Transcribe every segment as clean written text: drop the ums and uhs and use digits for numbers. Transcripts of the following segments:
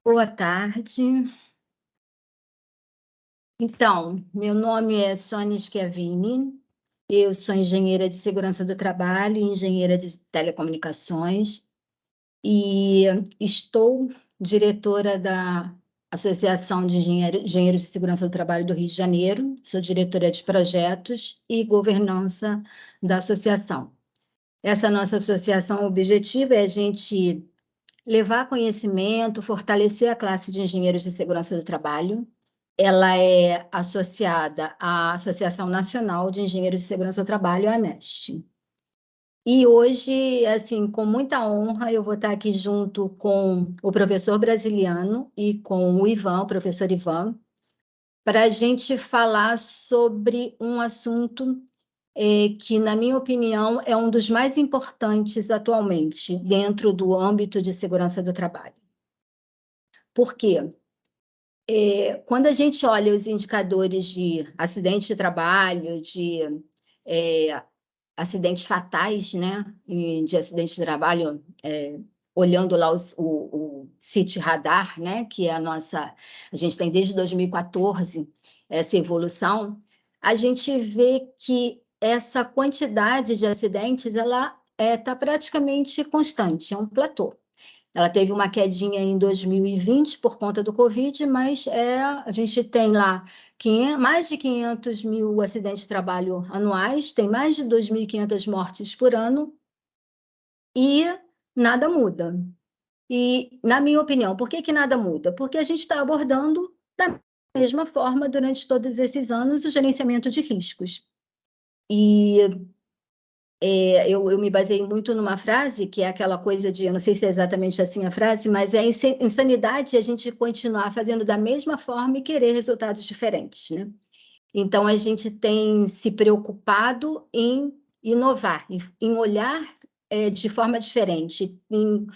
Boa tarde. Então, meu nome é Sônia Schiavini, eu sou engenheira de segurança do trabalho e engenheira de telecomunicações e estou diretora da Associação de Engenheiros de Segurança do Trabalho do Rio de Janeiro, sou diretora de projetos e governança da associação. Essa nossa associação, o objetivo é a gente levar conhecimento, fortalecer a classe de engenheiros de segurança do trabalho. Ela é associada à Associação Nacional de Engenheiros de Segurança do Trabalho, a ANEST. E hoje, assim, com muita honra, eu vou estar aqui junto com o professor Brasiliano e com o Ivan, o professor Ivan, para a gente falar sobre um assunto que, na minha opinião, é um dos mais importantes atualmente dentro do âmbito de segurança do trabalho. Por quê? Quando a gente olha os indicadores de acidente de trabalho, de é, acidentes fatais, né, e de acidente de trabalho, olhando lá o CIT Radar, né, que é a gente tem desde 2014 essa evolução, a gente vê que essa quantidade de acidentes, ela está praticamente constante, é um platô. Ela teve uma quedinha em 2020 por conta do Covid, mas a gente tem lá mais de 500 mil acidentes de trabalho anuais, tem mais de 2.500 mortes por ano e nada muda. E, na minha opinião, por que nada muda? Porque a gente está abordando da mesma forma durante todos esses anos o gerenciamento de riscos. E eu me baseei muito numa frase, que é aquela coisa de, eu não sei se é exatamente assim a frase, mas é insanidade a gente continuar fazendo da mesma forma e querer resultados diferentes, né? Então, a gente tem se preocupado em inovar, em olhar de forma diferente, em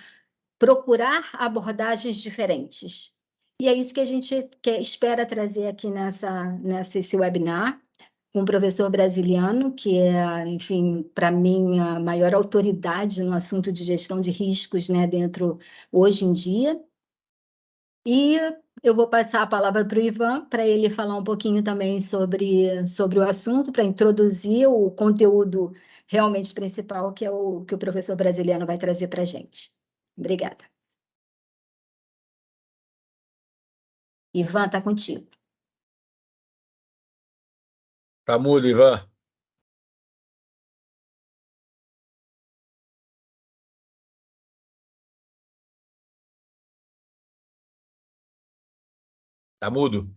procurar abordagens diferentes. E é isso que a gente espera trazer aqui nesse webinar, com um professor brasiliano, que é, enfim, para mim, a maior autoridade no assunto de gestão de riscos, né, hoje em dia. E eu vou passar a palavra para o Ivan, para ele falar um pouquinho também sobre o assunto, para introduzir o conteúdo realmente principal, que é o que o professor brasiliano vai trazer para a gente. Obrigada. Ivan, está contigo. Tá mudo, Ivan. Tá mudo.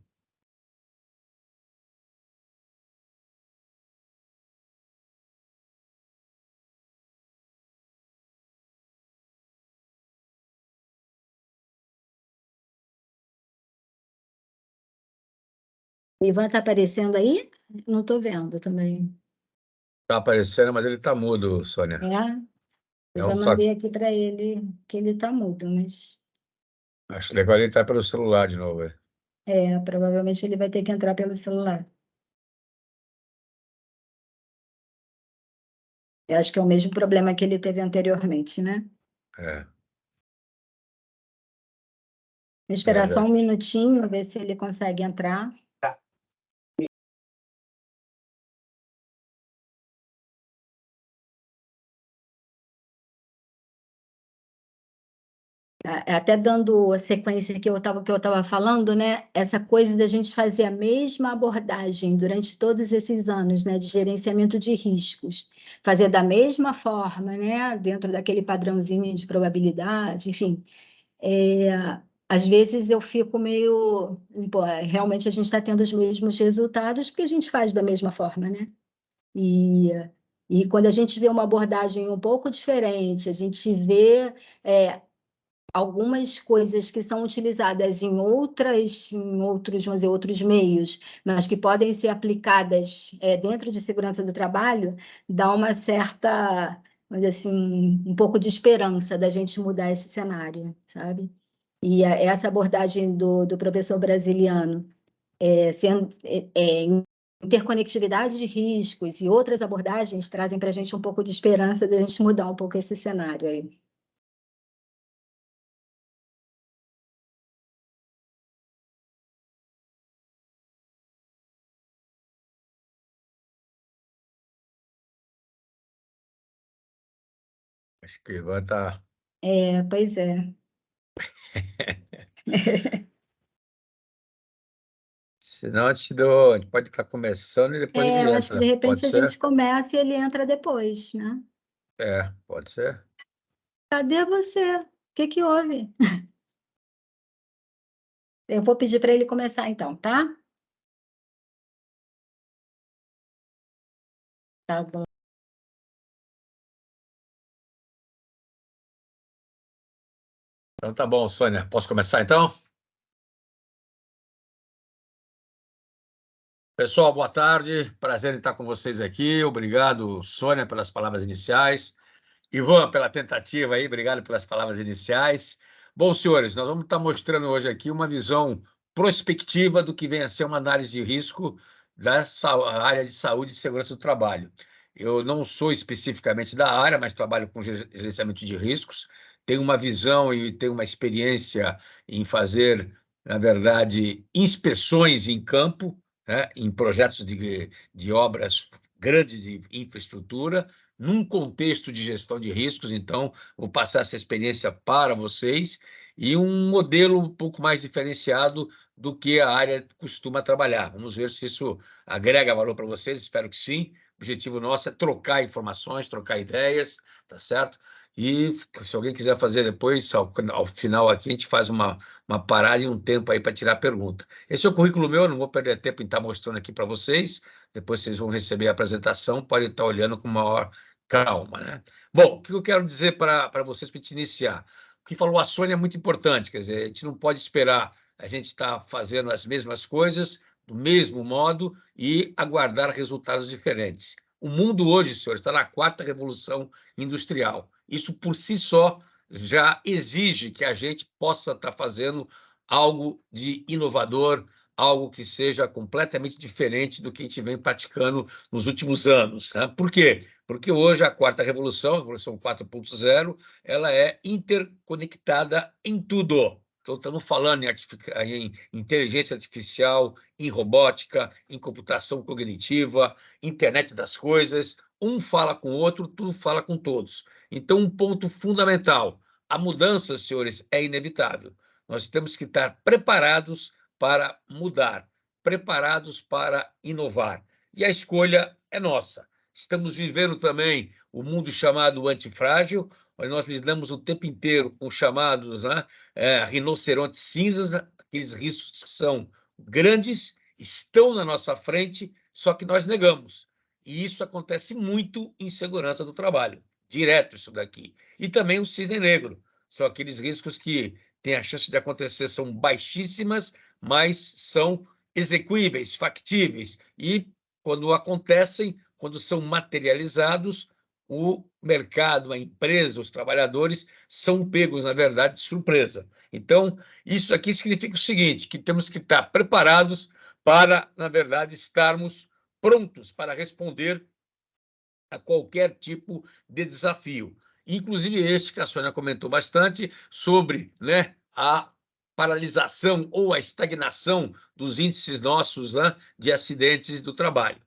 O Ivan está aparecendo aí? Não estou vendo também. Tá aparecendo, mas ele tá mudo, Sônia. Eu É já um... mandei aqui para ele que ele está mudo, mas Acho legal ele entrar pelo celular de novo. provavelmente ele vai ter que entrar pelo celular. Eu acho que é o mesmo problema que ele teve anteriormente, né? É. Vou esperar só Já. um minutinho, ver se ele consegue entrar. Até dando a sequência que eu estava falando, né? Essa coisa da gente fazer a mesma abordagem durante todos esses anos, né? De gerenciamento de riscos, fazer da mesma forma, né? Dentro daquele padrãozinho de probabilidade, enfim. Às vezes eu fico meio, pô, realmente a gente está tendo os mesmos resultados porque a gente faz da mesma forma, né? E, e quando a gente vê uma abordagem um pouco diferente, a gente vê algumas coisas que são utilizadas em outros, vamos dizer, outros meios, mas que podem ser aplicadas dentro de segurança do trabalho, dá uma certa, vamos dizer assim, um pouco de esperança da gente mudar esse cenário, sabe? E essa abordagem do professor brasiliano, interconectividade de riscos e outras abordagens trazem para a gente um pouco de esperança da gente mudar um pouco esse cenário aí. Acho que o Ivan está... Pois é. Senão a gente pode estar começando e depois ele Eu acho que de entra. Pode repente a ser? gente começa e ele entra depois, né? Pode ser. Cadê você? O que que houve? Eu vou pedir para ele começar então, tá? Tá bom. Então tá bom, Sônia. Posso começar então? Pessoal, boa tarde. Prazer em estar com vocês aqui. Obrigado, Sônia, pelas palavras iniciais. Ivan, pela tentativa aí, obrigado pelas palavras iniciais. Bom, senhores, nós vamos estar mostrando hoje aqui uma visão prospectiva do que vem a ser uma análise de risco da área de saúde e segurança do trabalho. Eu não sou especificamente da área, mas trabalho com gerenciamento de riscos, tenho uma visão e tenho uma experiência em fazer, na verdade, inspeções em campo, né, em projetos de obras grandes de infraestrutura, num contexto de gestão de riscos. Então, vou passar essa experiência para vocês e um modelo um pouco mais diferenciado do que a área costuma trabalhar. Vamos ver se isso agrega valor para vocês, espero que sim. O objetivo nosso é trocar informações, trocar ideias, tá certo? E se alguém quiser fazer depois, ao final aqui, a gente faz uma parada e um tempo aí para tirar pergunta. Esse é o currículo meu, eu não vou perder tempo em estar mostrando aqui para vocês. Depois vocês vão receber a apresentação, podem estar olhando com maior calma, né? Bom, o que eu quero dizer para vocês para a gente iniciar? O que falou a Sônia é muito importante, quer dizer, a gente não pode esperar a gente estar fazendo as mesmas coisas do mesmo modo e aguardar resultados diferentes. O mundo hoje, senhores, está na 4ª revolução industrial. Isso por si só já exige que a gente possa estar fazendo algo de inovador, algo que seja completamente diferente do que a gente vem praticando nos últimos anos, né? Por quê? Porque hoje a 4ª revolução, a Revolução 4.0, ela é interconectada em tudo. Então, estamos falando em inteligência artificial, em robótica, em computação cognitiva, internet das coisas. Um fala com o outro, tudo fala com todos. Então, um ponto fundamental: a mudança, senhores, é inevitável. Nós temos que estar preparados para mudar, preparados para inovar. E a escolha é nossa. Estamos vivendo também o mundo chamado antifrágil, onde nós lidamos o tempo inteiro com chamados, né, rinocerontes cinzas, aqueles riscos que são grandes, estão na nossa frente, só que nós negamos. E isso acontece muito em segurança do trabalho, direto isso daqui. E também o cisne negro, são aqueles riscos que têm a chance de acontecer, são baixíssimas, mas são execuíveis, factíveis, e quando acontecem, quando são materializados, o mercado, a empresa, os trabalhadores são pegos, na verdade, de surpresa. Então, isso aqui significa o seguinte, que temos que estar preparados para, na verdade, estarmos prontos para responder a qualquer tipo de desafio. Inclusive esse que a Sônia comentou bastante sobre, né, a paralisação ou a estagnação dos índices nossos, né, de acidentes do trabalho.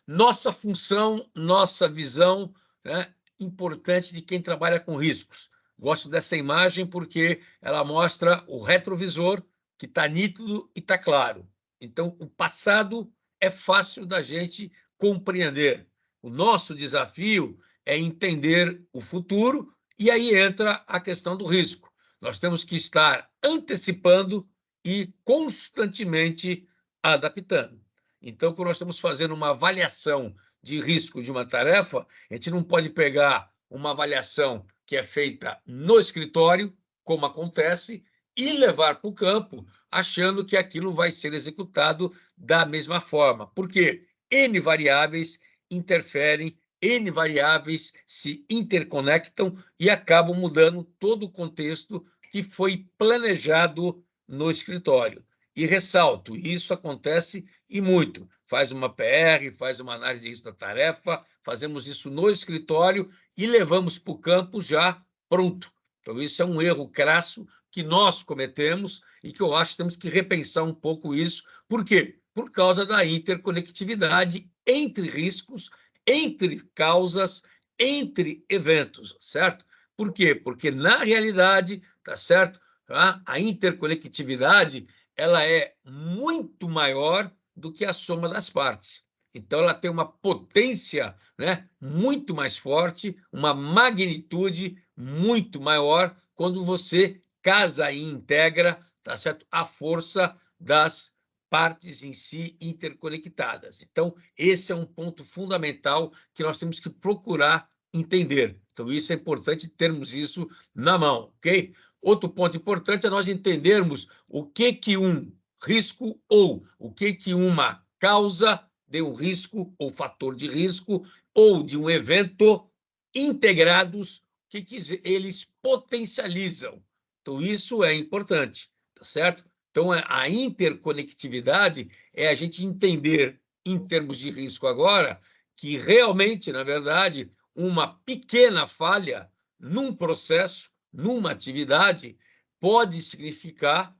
Nossa função, nossa visão, né, importante de quem trabalha com riscos. Gosto dessa imagem porque ela mostra o retrovisor, que está nítido e está claro. Então, o passado é fácil da gente compreender. O nosso desafio é entender o futuro, e aí entra a questão do risco. Nós temos que estar antecipando e constantemente adaptando. Então, quando nós estamos fazendo uma avaliação de risco de uma tarefa, a gente não pode pegar uma avaliação que é feita no escritório, como acontece, e levar para o campo, achando que aquilo vai ser executado da mesma forma. Por quê? N variáveis interferem, N variáveis se interconectam e acabam mudando todo o contexto que foi planejado no escritório. E ressalto, isso acontece e muito. Faz uma PR, faz uma análise de risco da tarefa, fazemos isso no escritório e levamos para o campo já pronto. Então, isso é um erro crasso que nós cometemos e que eu acho que temos que repensar um pouco isso. Por quê? Por causa da interconectividade entre riscos, entre causas, entre eventos, certo? Por quê? Porque, na realidade, tá certo? A interconectividade ela é muito maior do que a soma das partes. Então, ela tem uma potência, né, muito mais forte, uma magnitude muito maior quando você casa e integra, tá certo? A força das partes em si interconectadas. Então, esse é um ponto fundamental que nós temos que procurar entender. Então, isso é importante termos isso na mão, ok? Outro ponto importante é nós entendermos o que um risco ou o que uma causa de um risco ou fator de risco ou de um evento integrados, o que eles potencializam. Então, isso é importante, tá certo? Então, a interconectividade é a gente entender, em termos de risco agora, que realmente, na verdade, uma pequena falha num processo, numa atividade, pode significar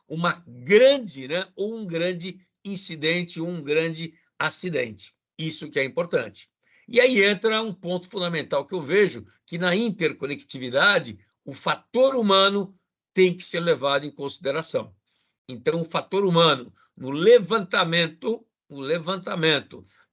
uma grande, né, ou um grande incidente, um grande acidente. Isso que é importante. E aí entra um ponto fundamental que eu vejo, que na interconectividade, o fator humano tem que ser levado em consideração. Então, o fator humano, no levantamento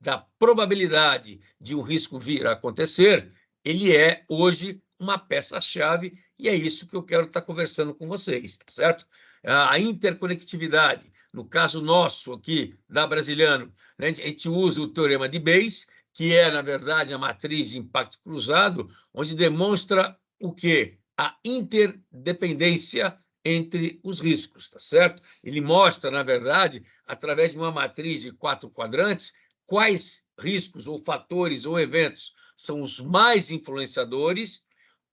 da probabilidade de um risco vir a acontecer, ele é, hoje, uma peça-chave, e é isso que eu quero estar conversando com vocês, tá certo? A interconectividade, no caso nosso aqui, da Brasiliano, né, a gente usa o teorema de Bayes, que é, na verdade, a matriz de impacto cruzado, onde demonstra o quê? A interdependência entre os riscos, tá certo? Ele mostra, na verdade, através de uma matriz de 4 quadrantes, quais riscos ou fatores ou eventos são os mais influenciadores,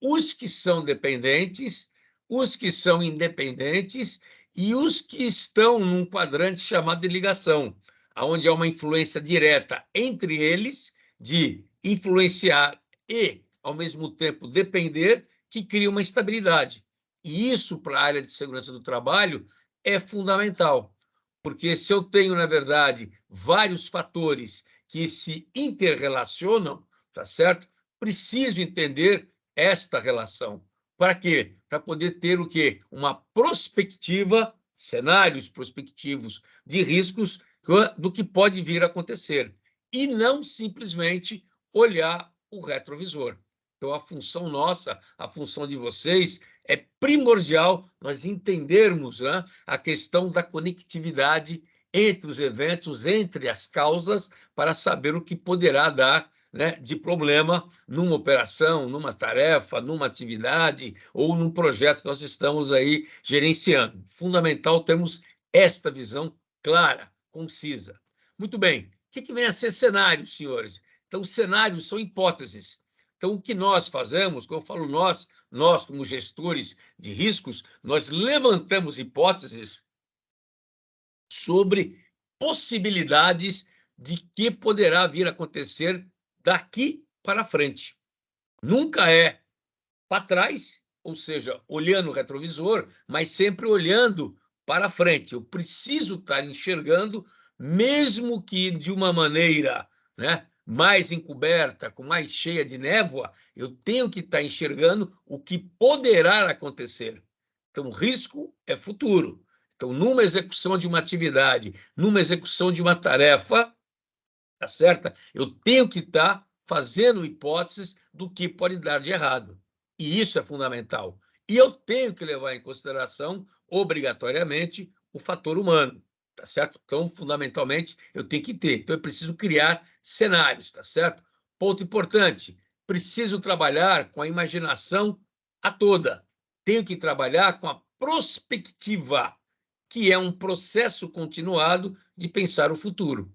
os que são dependentes, os que são independentes e os que estão num quadrante chamado de ligação, onde há uma influência direta entre eles, de influenciar e, ao mesmo tempo, depender, que cria uma estabilidade. E isso, para a área de segurança do trabalho, é fundamental, porque se eu tenho, na verdade, vários fatores que se interrelacionam, tá certo? Preciso entender esta relação. Para quê? Para poder ter o quê? Uma prospectiva, cenários prospectivos de riscos do que pode vir a acontecer, e não simplesmente olhar o retrovisor. Então, a função nossa, a função de vocês, é primordial nós entendermos, né, a questão da conectividade entre os eventos, entre as causas, para saber o que poderá dar, né, de problema numa operação, numa tarefa, numa atividade ou num projeto que nós estamos aí gerenciando. Fundamental termos esta visão clara, concisa. Muito bem. O que vem a ser cenário, senhores? Então, cenários são hipóteses. Então, o que nós fazemos, quando eu falo nós como gestores de riscos, nós levantamos hipóteses sobre possibilidades de que poderá vir a acontecer daqui para frente. Nunca é para trás, ou seja, olhando o retrovisor, mas sempre olhando para frente. Eu preciso estar enxergando, mesmo que de uma maneira, né, mais encoberta, com mais cheia de névoa, eu tenho que estar enxergando o que poderá acontecer. Então, risco é futuro. Então, numa execução de uma atividade, numa execução de uma tarefa, tá certo? Eu tenho que estar fazendo hipóteses do que pode dar de errado. E isso é fundamental. E eu tenho que levar em consideração, obrigatoriamente, o fator humano, tá certo? Então, fundamentalmente, eu tenho que ter. Então, eu preciso criar cenários, tá certo? Ponto importante, preciso trabalhar com a imaginação a toda. Tenho que trabalhar com a prospectiva, que é um processo continuado de pensar o futuro,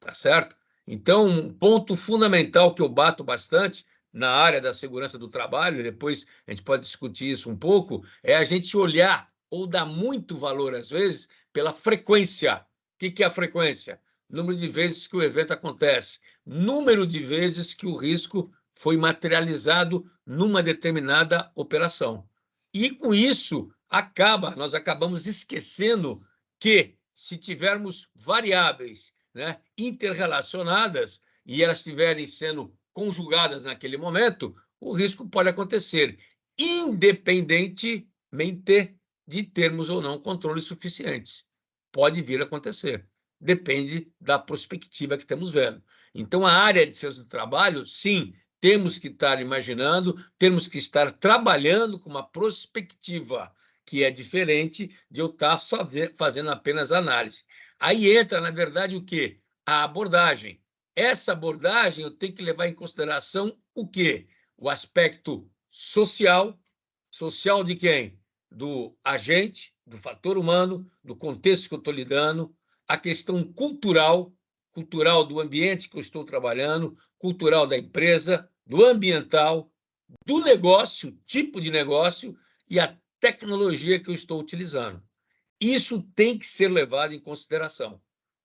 tá certo? Então, um ponto fundamental que eu bato bastante na área da segurança do trabalho, e depois a gente pode discutir isso um pouco, é a gente olhar ou dar muito valor, às vezes, pela frequência. O que é a frequência? Número de vezes que o evento acontece, número de vezes que o risco foi materializado numa determinada operação. E, com isso, nós acabamos esquecendo que, se tivermos variáveis, né, interrelacionadas, e elas estiverem sendo conjugadas naquele momento, o risco pode acontecer, independentemente de termos ou não controles suficientes. Pode vir a acontecer. Depende da perspectiva que estamos vendo. Então, a área de segurança do trabalho, sim, temos que estar imaginando, temos que estar trabalhando com uma perspectiva que é diferente de eu estar só fazendo apenas análise. Aí entra, na verdade, o quê? A abordagem. Essa abordagem eu tenho que levar em consideração o quê? O aspecto social. Social de quem? Do agente, do fator humano, do contexto que eu estou lidando, a questão cultural do ambiente que eu estou trabalhando, cultural da empresa, do ambiental, do negócio, tipo de negócio e a tecnologia que eu estou utilizando. Isso tem que ser levado em consideração.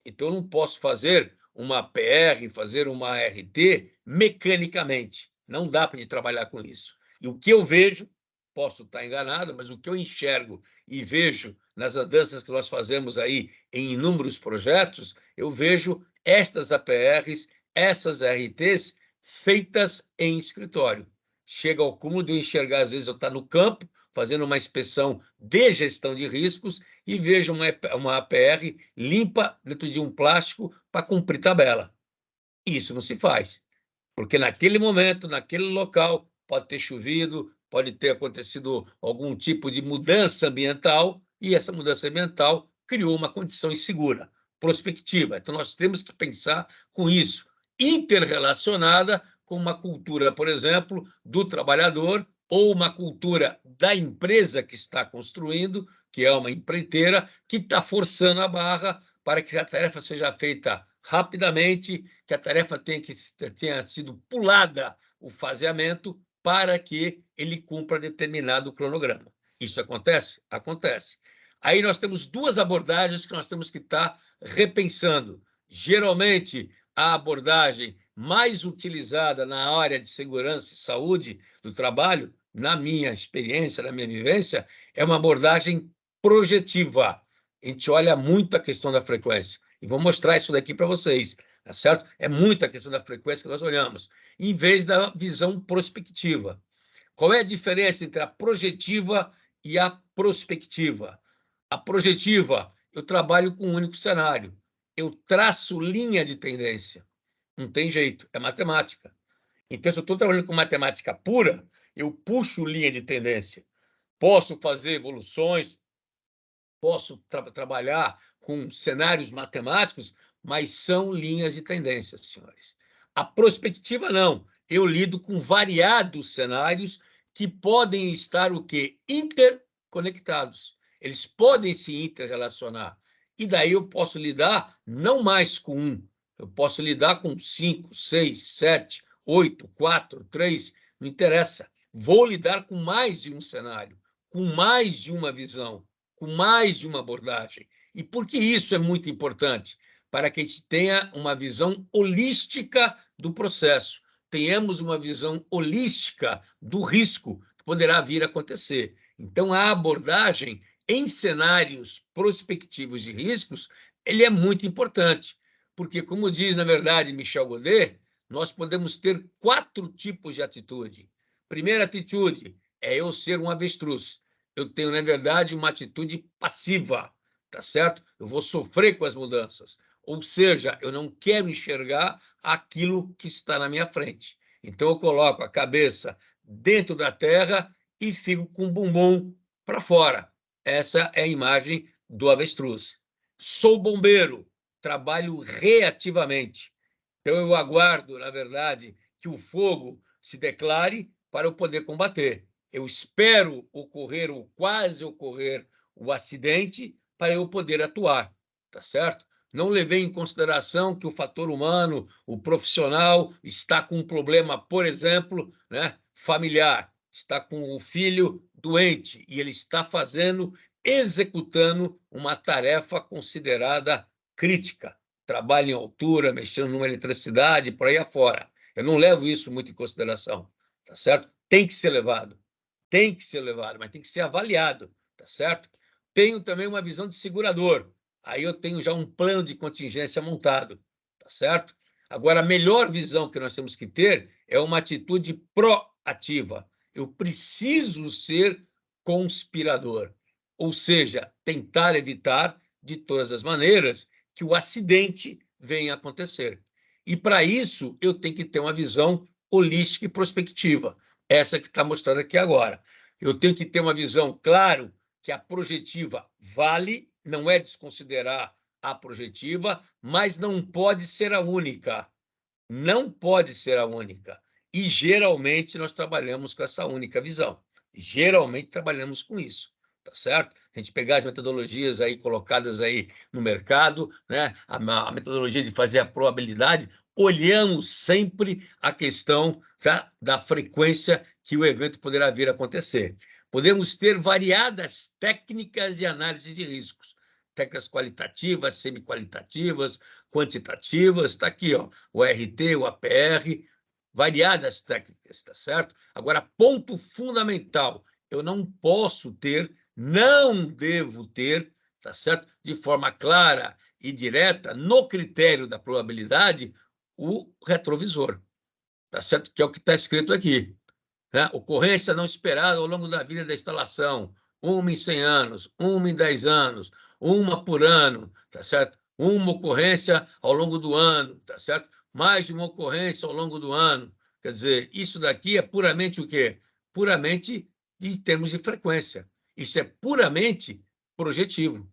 Então, eu não posso fazer uma PR, fazer uma ART mecanicamente. Não dá para trabalhar com isso. E o que eu vejo, posso estar enganado, mas o que eu enxergo e vejo nas andanças que nós fazemos aí em inúmeros projetos, eu vejo estas APRs, essas ARTs feitas em escritório. Chega ao cúmulo de eu enxergar, às vezes, eu estar no campo, fazendo uma inspeção de gestão de riscos e vejo uma APR limpa dentro de um plástico para cumprir tabela. Isso não se faz, porque naquele momento, naquele local, pode ter chovido, pode ter acontecido algum tipo de mudança ambiental e essa mudança ambiental criou uma condição insegura, prospectiva. Então, nós temos que pensar com isso, interrelacionada com uma cultura, por exemplo, do trabalhador ou uma cultura da empresa que está construindo, que é uma empreiteira, que está forçando a barra para que a tarefa seja feita rapidamente, que a tarefa tenha sido pulada o faseamento para que ele cumpra determinado cronograma. Isso acontece? Acontece. Aí nós temos duas abordagens que nós temos que estar repensando. Geralmente, a abordagem mais utilizada na área de segurança e saúde do trabalho, na minha experiência, na minha vivência, é uma abordagem projetiva. A gente olha muito a questão da frequência. E vou mostrar isso daqui para vocês, tá certo? É muita questão da frequência que nós olhamos, em vez da visão prospectiva. Qual é a diferença entre a projetiva e a prospectiva? A projetiva, eu trabalho com um único cenário. Eu traço linha de tendência. Não tem jeito, é matemática. Então, se eu estou trabalhando com matemática pura, eu puxo linha de tendência. Posso fazer evoluções, posso trabalhar com cenários matemáticos, mas são linhas de tendência, senhores. A prospectiva, não. Eu lido com variados cenários que podem estar o quê? Interconectados. Eles podem se interrelacionar. E daí eu posso lidar não mais com um, eu posso lidar com 5, 6, 7, 8, 4, 3, não interessa. Vou lidar com mais de um cenário, com mais de uma visão, com mais de uma abordagem. E por que isso é muito importante? Para que a gente tenha uma visão holística do processo, tenhamos uma visão holística do risco que poderá vir a acontecer. Então, a abordagem em cenários prospectivos de riscos, ele é muito importante, porque, como diz, na verdade, Michel Godet, nós podemos ter 4 tipos de atitude. Primeira atitude é eu ser um avestruz. Eu tenho, na verdade, uma atitude passiva, tá certo? Eu vou sofrer com as mudanças. Ou seja, eu não quero enxergar aquilo que está na minha frente. Então, eu coloco a cabeça dentro da terra e fico com o bumbum para fora. Essa é a imagem do avestruz. Sou bombeiro, trabalho reativamente. Então, eu aguardo, na verdade, que o fogo se declare para eu poder combater. Eu espero ocorrer ou quase ocorrer o acidente para eu poder atuar, tá certo? Não levei em consideração que o fator humano, o profissional, está com um problema, por exemplo, né, familiar, está com o filho doente e ele está executando uma tarefa considerada crítica. Trabalho em altura, mexendo numa eletricidade, por aí afora. Eu não levo isso muito em consideração, tá certo? Tem que ser levado, mas tem que ser avaliado, tá certo? Tenho também uma visão de segurador. Aí eu tenho já um plano de contingência montado, tá certo? Agora, a melhor visão que nós temos que ter é uma atitude ativa. Eu preciso ser conspirador, ou seja, tentar evitar de todas as maneiras que o acidente venha a acontecer. E, para isso, eu tenho que ter uma visão holística e prospectiva, essa que está mostrando aqui agora. Eu tenho que ter uma visão, claro, que a projetiva vale, não é desconsiderar a projetiva, mas não pode ser a única. Não pode ser a única. E, geralmente, nós trabalhamos com essa única visão. Geralmente, trabalhamos com isso, tá certo? A gente pegar as metodologias aí colocadas aí no mercado, né? A metodologia de fazer a probabilidade, olhamos sempre a questão da frequência que o evento poderá vir a acontecer. Podemos ter variadas técnicas de análise de riscos, técnicas qualitativas, semi-qualitativas, quantitativas, está aqui, ó, o RT, o APR, variadas técnicas, está certo? Agora, ponto fundamental, eu não posso ter, não devo ter, tá certo? De forma clara e direta, no critério da probabilidade, o retrovisor, tá certo? Que é o que está escrito aqui, né? Ocorrência não esperada ao longo da vida da instalação, uma em 100 anos, uma em 10 anos, uma por ano, tá certo? Uma ocorrência ao longo do ano, tá certo? Mais de uma ocorrência ao longo do ano. Quer dizer, isso daqui é puramente o quê? Puramente em termos de frequência. Isso é puramente projetivo.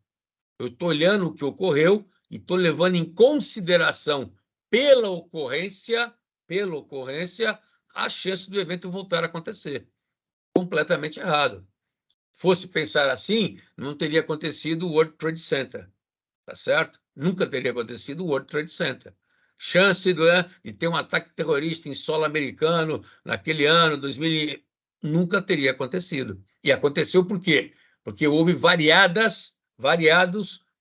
Eu estou olhando o que ocorreu e estou levando em consideração, pela ocorrência, a chance do evento voltar a acontecer. Completamente errado. Fosse pensar assim, não teria acontecido o World Trade Center, tá certo? Nunca teria acontecido o World Trade Center. Chance de ter um ataque terrorista em solo americano naquele ano, 2000, nunca teria acontecido. E aconteceu por quê? Porque houve variados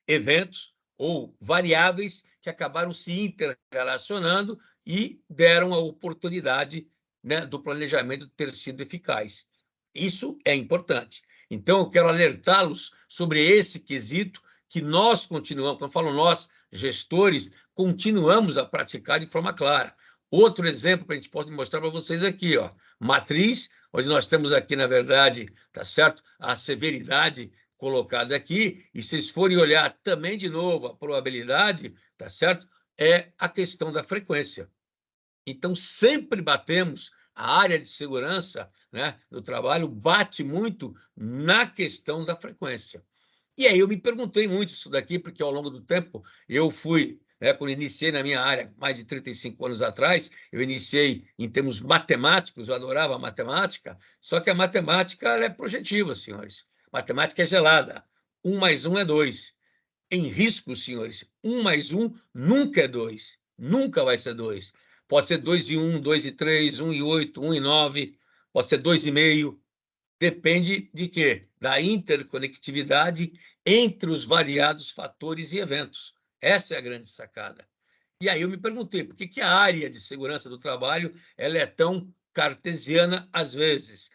eventos ou variáveis que acabaram se interrelacionando e deram a oportunidade, né, do planejamento ter sido eficaz. Isso é importante. Então, eu quero alertá-los sobre esse quesito que nós continuamos, quando eu falo nós, gestores, continuamos a praticar de forma clara. Outro exemplo que a gente pode mostrar para vocês aqui, ó, matriz, onde nós temos aqui, na verdade, tá certo? A severidade colocada aqui, e se vocês forem olhar também de novo a probabilidade, tá certo? É a questão da frequência. Então, sempre batemos, a área de segurança, né, do trabalho bate muito na questão da frequência. E aí eu me perguntei muito isso daqui, porque ao longo do tempo eu fui, né, quando iniciei na minha área, mais de 35 anos atrás, eu iniciei em termos matemáticos, eu adorava matemática, só que a matemática ela é projetiva, senhores. Matemática é gelada. 1 mais 1 é 2. Em risco, senhores, 1 mais 1 nunca é 2. Nunca vai ser 2. Pode ser 2 e 1, 2 e 3, 1 e 8, 1 e 9, pode ser 2,5. Depende de quê? Da interconectividade entre os variados fatores e eventos. Essa é a grande sacada. E aí eu me perguntei, por que a área de segurança do trabalho ela é tão cartesiana às vezes?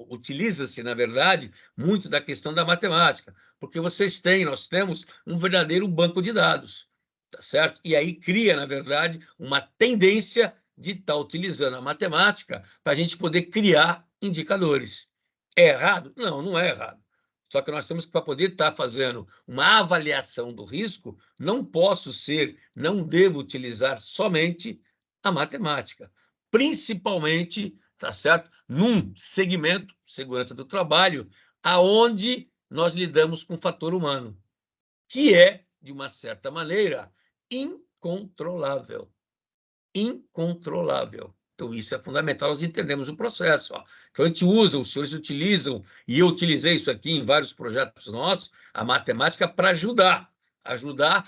Utiliza-se, na verdade, muito da questão da matemática, porque nós temos um verdadeiro banco de dados, tá certo? E aí cria, na verdade, uma tendência de estar utilizando a matemática para a gente poder criar indicadores. É errado? Não, não é errado. Só que nós temos que, para poder estar fazendo uma avaliação do risco, não devo utilizar somente a matemática, principalmente, tá certo? Num segmento, segurança do trabalho, aonde nós lidamos com o fator humano, que é, de uma certa maneira, incontrolável. Incontrolável. Então, isso é fundamental, nós entendemos o processo. Ó. Então, a gente usa, os senhores utilizam, e eu utilizei isso aqui em vários projetos nossos, a matemática para ajudar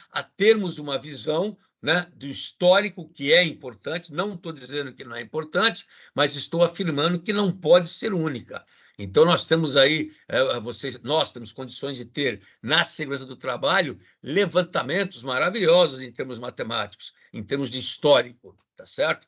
a termos uma visão, né, do histórico, que é importante. Não estou dizendo que não é importante, mas estou afirmando que não pode ser única. Então, nós temos aí, nós temos condições de ter, na segurança do trabalho, levantamentos maravilhosos em termos matemáticos, em termos de histórico, tá certo?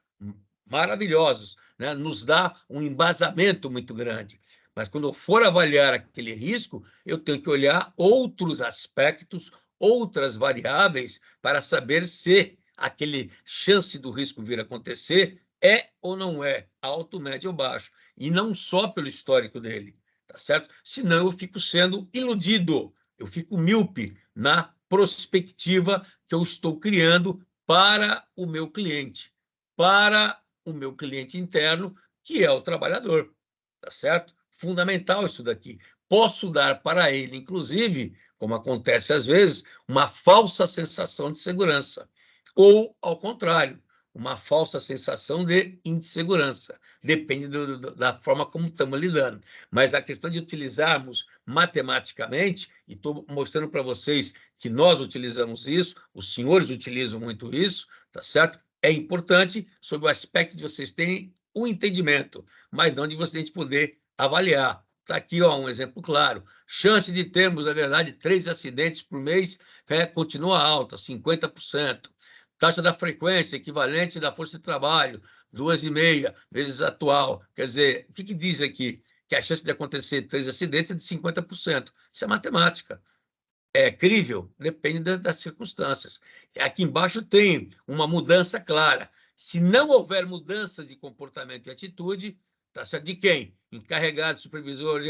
Maravilhosos, né? Nos dá um embasamento muito grande. Mas quando eu for avaliar aquele risco, eu tenho que olhar outros aspectos, outras variáveis, para saber se aquele chance do risco vir a acontecer é ou não é alto, médio ou baixo, e não só pelo histórico dele, tá certo? Senão eu fico sendo iludido, eu fico míope na prospectiva que eu estou criando para o meu cliente interno, que é o trabalhador, tá certo? Fundamental isso daqui. Posso dar para ele, inclusive, como acontece às vezes, uma falsa sensação de segurança, ou, ao contrário, uma falsa sensação de insegurança. Depende da forma como estamos lidando. Mas a questão de utilizarmos matematicamente, e estou mostrando para vocês que nós utilizamos isso, os senhores utilizam muito isso, tá certo? É importante sob o aspecto de vocês terem um entendimento, mas não de vocês poder avaliar. Está aqui, ó, um exemplo claro. Chance de termos, na verdade, 3 acidentes por mês continua alta, 50%. Taxa da frequência equivalente da força de trabalho, 2,5 vezes a atual. Quer dizer, o que diz aqui? Que a chance de acontecer 3 acidentes é de 50%. Isso é matemática. É crível? Depende das circunstâncias. Aqui embaixo tem uma mudança clara. Se não houver mudanças de comportamento e atitude, tá certo? De quem? Encarregado, supervisor,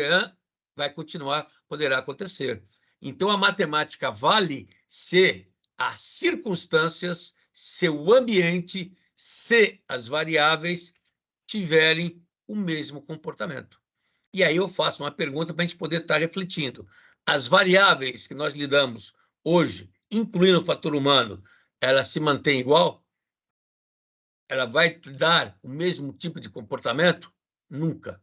vai continuar, poderá acontecer. Então, a matemática vale se as circunstâncias, se o ambiente, se as variáveis tiverem o mesmo comportamento. E aí eu faço uma pergunta para a gente poder estar refletindo. As variáveis que nós lidamos hoje, incluindo o fator humano, ela se mantém igual? Ela vai dar o mesmo tipo de comportamento? Nunca.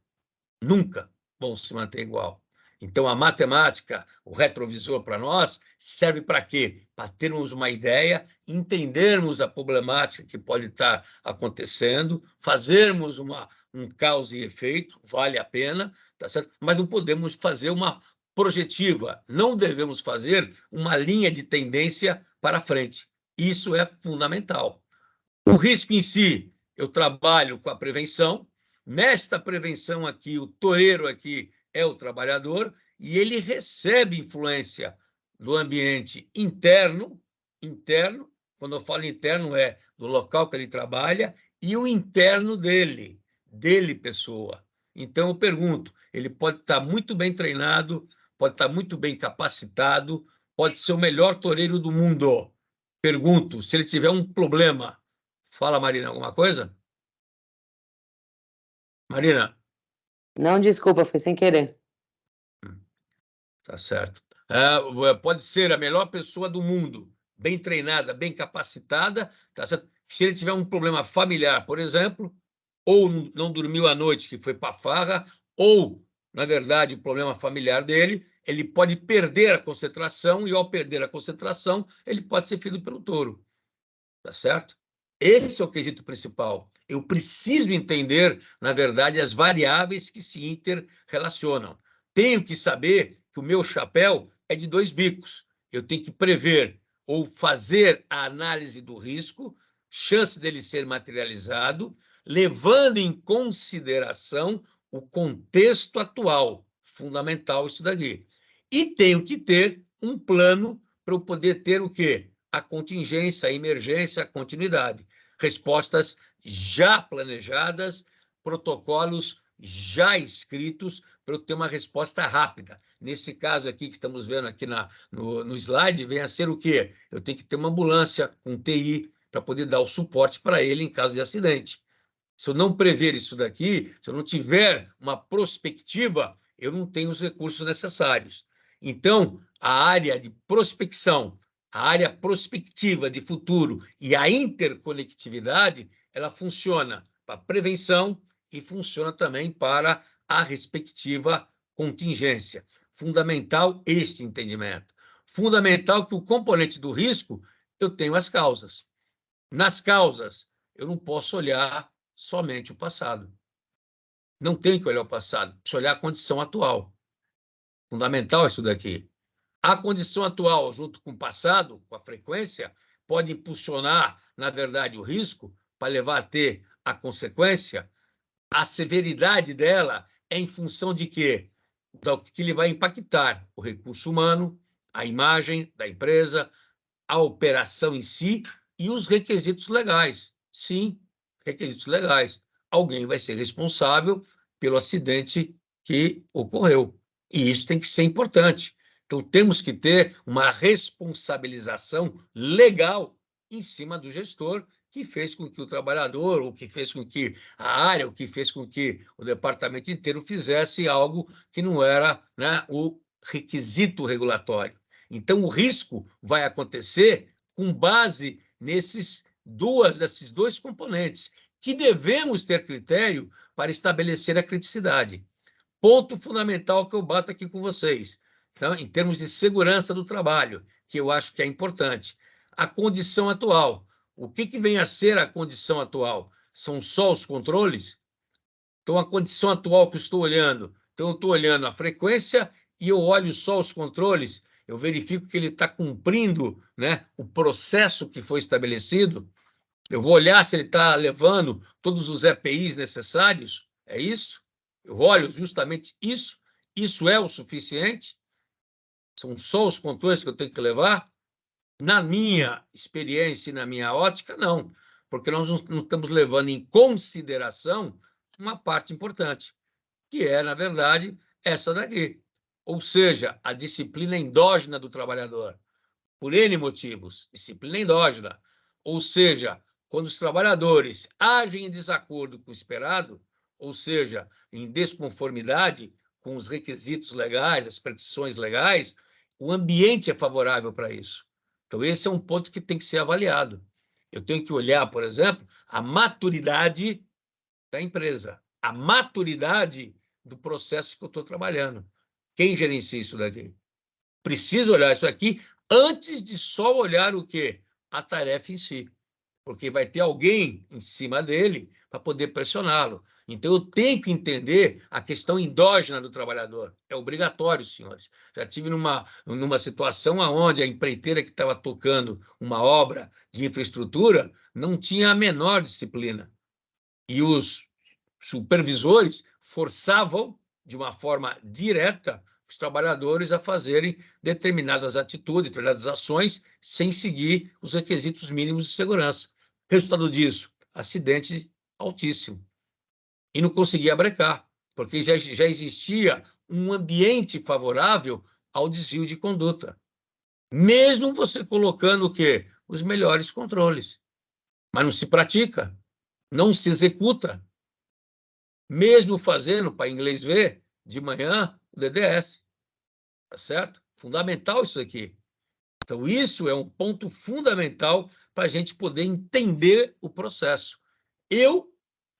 Nunca vão se manter igual. Então, a matemática, o retrovisor para nós, serve para quê? Para termos uma ideia, entendermos a problemática que pode estar acontecendo, fazermos um causa e efeito, vale a pena, tá certo? Mas não podemos fazer uma projetiva, não devemos fazer uma linha de tendência para frente. Isso é fundamental. O risco em si, eu trabalho com a prevenção. Nesta prevenção aqui, o toureiro aqui é o trabalhador e ele recebe influência do ambiente interno, quando eu falo interno é do local que ele trabalha, e o interno dele, pessoa. Então, eu pergunto, ele pode estar muito bem treinado, pode estar muito bem capacitado, pode ser o melhor toureiro do mundo. Pergunto, se ele tiver um problema, fala, Marina, alguma coisa? Marina? Não, desculpa, foi sem querer. Tá certo. Pode ser a melhor pessoa do mundo, bem treinada, bem capacitada, tá certo? Se ele tiver um problema familiar, por exemplo, ou não dormiu à noite, que foi para farra, ou, na verdade, o problema familiar dele, ele pode perder a concentração, e ao perder a concentração, ele pode ser ferido pelo touro. Tá certo? Esse é o quesito principal. Eu preciso entender, na verdade, as variáveis que se interrelacionam. Tenho que saber que o meu chapéu é de 2 bicos. Eu tenho que prever ou fazer a análise do risco, chance dele ser materializado, levando em consideração o contexto atual. Fundamental isso daqui. E tenho que ter um plano para eu poder ter o quê? A contingência, a emergência, a continuidade. Respostas já planejadas, protocolos já escritos para eu ter uma resposta rápida. Nesse caso aqui que estamos vendo aqui no slide, vem a ser o quê? Eu tenho que ter uma ambulância com TI para poder dar o suporte para ele em caso de acidente. Se eu não prever isso daqui, se eu não tiver uma prospectiva, eu não tenho os recursos necessários. Então, a área de prospecção, a área prospectiva de futuro e a interconectividade, ela funciona para prevenção e funciona também para a respectiva contingência. Fundamental este entendimento. Fundamental que o componente do risco, eu tenho as causas. Nas causas, eu não posso olhar somente o passado. Não tenho que olhar o passado, preciso olhar a condição atual. Fundamental isso daqui. A condição atual, junto com o passado, com a frequência, pode impulsionar, na verdade, o risco para levar a ter a consequência. A severidade dela é em função de quê? Do que ele vai impactar o recurso humano, a imagem da empresa, a operação em si e os requisitos legais. Sim, requisitos legais. Alguém vai ser responsável pelo acidente que ocorreu. E isso tem que ser importante. Então, temos que ter uma responsabilização legal em cima do gestor, que fez com que o trabalhador, ou que fez com que a área, ou que fez com que o departamento inteiro fizesse algo que não era, né, o requisito regulatório. Então, o risco vai acontecer com base desses dois componentes, que devemos ter critério para estabelecer a criticidade. Ponto fundamental que eu bato aqui com vocês, então, em termos de segurança do trabalho, que eu acho que é importante. A condição atual. O que vem a ser a condição atual? São só os controles? Então, a condição atual que eu estou olhando, então, eu estou olhando a frequência e eu olho só os controles, eu verifico que ele está cumprindo, né, o processo que foi estabelecido, eu vou olhar se ele está levando todos os EPIs necessários, é isso? Eu olho justamente isso. Isso é o suficiente? São só os controles que eu tenho que levar? Na minha experiência e na minha ótica, não, porque nós não estamos levando em consideração uma parte importante, que é, na verdade, essa daqui. Ou seja, a disciplina endógena do trabalhador, por N motivos, disciplina endógena. Ou seja, quando os trabalhadores agem em desacordo com o esperado, ou seja, em desconformidade com os requisitos legais, as prescrições legais, o ambiente é favorável para isso. Então, esse é um ponto que tem que ser avaliado. Eu tenho que olhar, por exemplo, a maturidade da empresa, a maturidade do processo que eu estou trabalhando. Quem gerencia isso daqui? Preciso olhar isso aqui antes de só olhar o quê? A tarefa em si. Porque vai ter alguém em cima dele para poder pressioná-lo. Então, eu tenho que entender a questão endógena do trabalhador. É obrigatório, senhores. Já tive numa situação onde a empreiteira que estava tocando uma obra de infraestrutura não tinha a menor disciplina. E os supervisores forçavam, de uma forma direta, os trabalhadores a fazerem determinadas atitudes, determinadas ações, sem seguir os requisitos mínimos de segurança. Resultado disso, acidente altíssimo. E não conseguia brecar, porque já existia um ambiente favorável ao desvio de conduta. Mesmo você colocando o quê? Os melhores controles. Mas não se pratica, não se executa. Mesmo fazendo, para inglês ver, de manhã, o DDS. Tá certo? Fundamental isso aqui. Então, isso é um ponto fundamental para a gente poder entender o processo. Eu,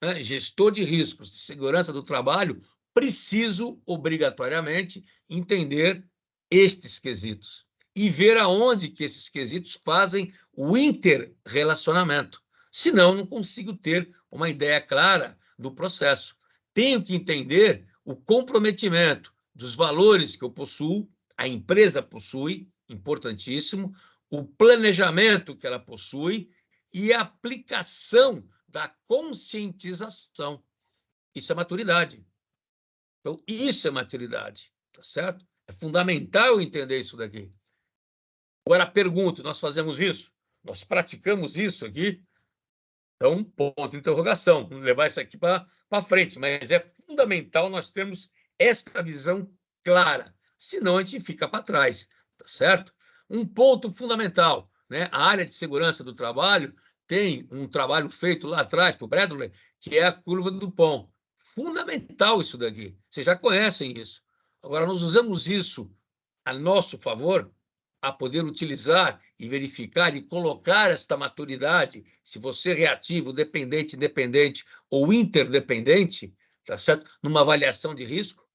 né, gestor de riscos de segurança do trabalho, preciso, obrigatoriamente, entender estes quesitos e ver aonde que esses quesitos fazem o interrelacionamento. Senão, não consigo ter uma ideia clara do processo. Tenho que entender o comprometimento dos valores que eu possuo, a empresa possui, importantíssimo, o planejamento que ela possui e a aplicação da conscientização. Isso é maturidade. Então, isso é maturidade, tá certo? É fundamental eu entender isso daqui. Agora, pergunto, nós fazemos isso? Nós praticamos isso aqui? Então, ponto de interrogação. Vamos levar isso aqui para frente, mas é fundamental nós termos esta visão clara, senão a gente fica para trás, tá certo? Um ponto fundamental, né? A área de segurança do trabalho tem um trabalho feito lá atrás, para o Bradley, que é a curva do Dupont. Fundamental isso daqui. Vocês já conhecem isso. Agora, nós usamos isso a nosso favor, a poder utilizar e verificar e colocar esta maturidade, se você é reativo, dependente, independente ou interdependente, tá certo? Numa avaliação de risco.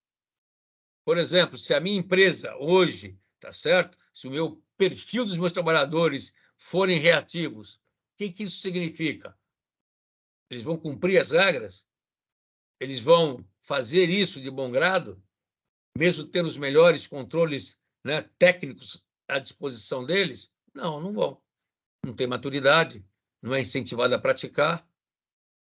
Por exemplo, se a minha empresa hoje, tá certo? Se o meu perfil dos meus trabalhadores forem reativos, o que isso significa? Eles vão cumprir as regras? Eles vão fazer isso de bom grado? Mesmo tendo os melhores controles, né, técnicos à disposição deles? Não, não vão. Não tem maturidade, não é incentivado a praticar,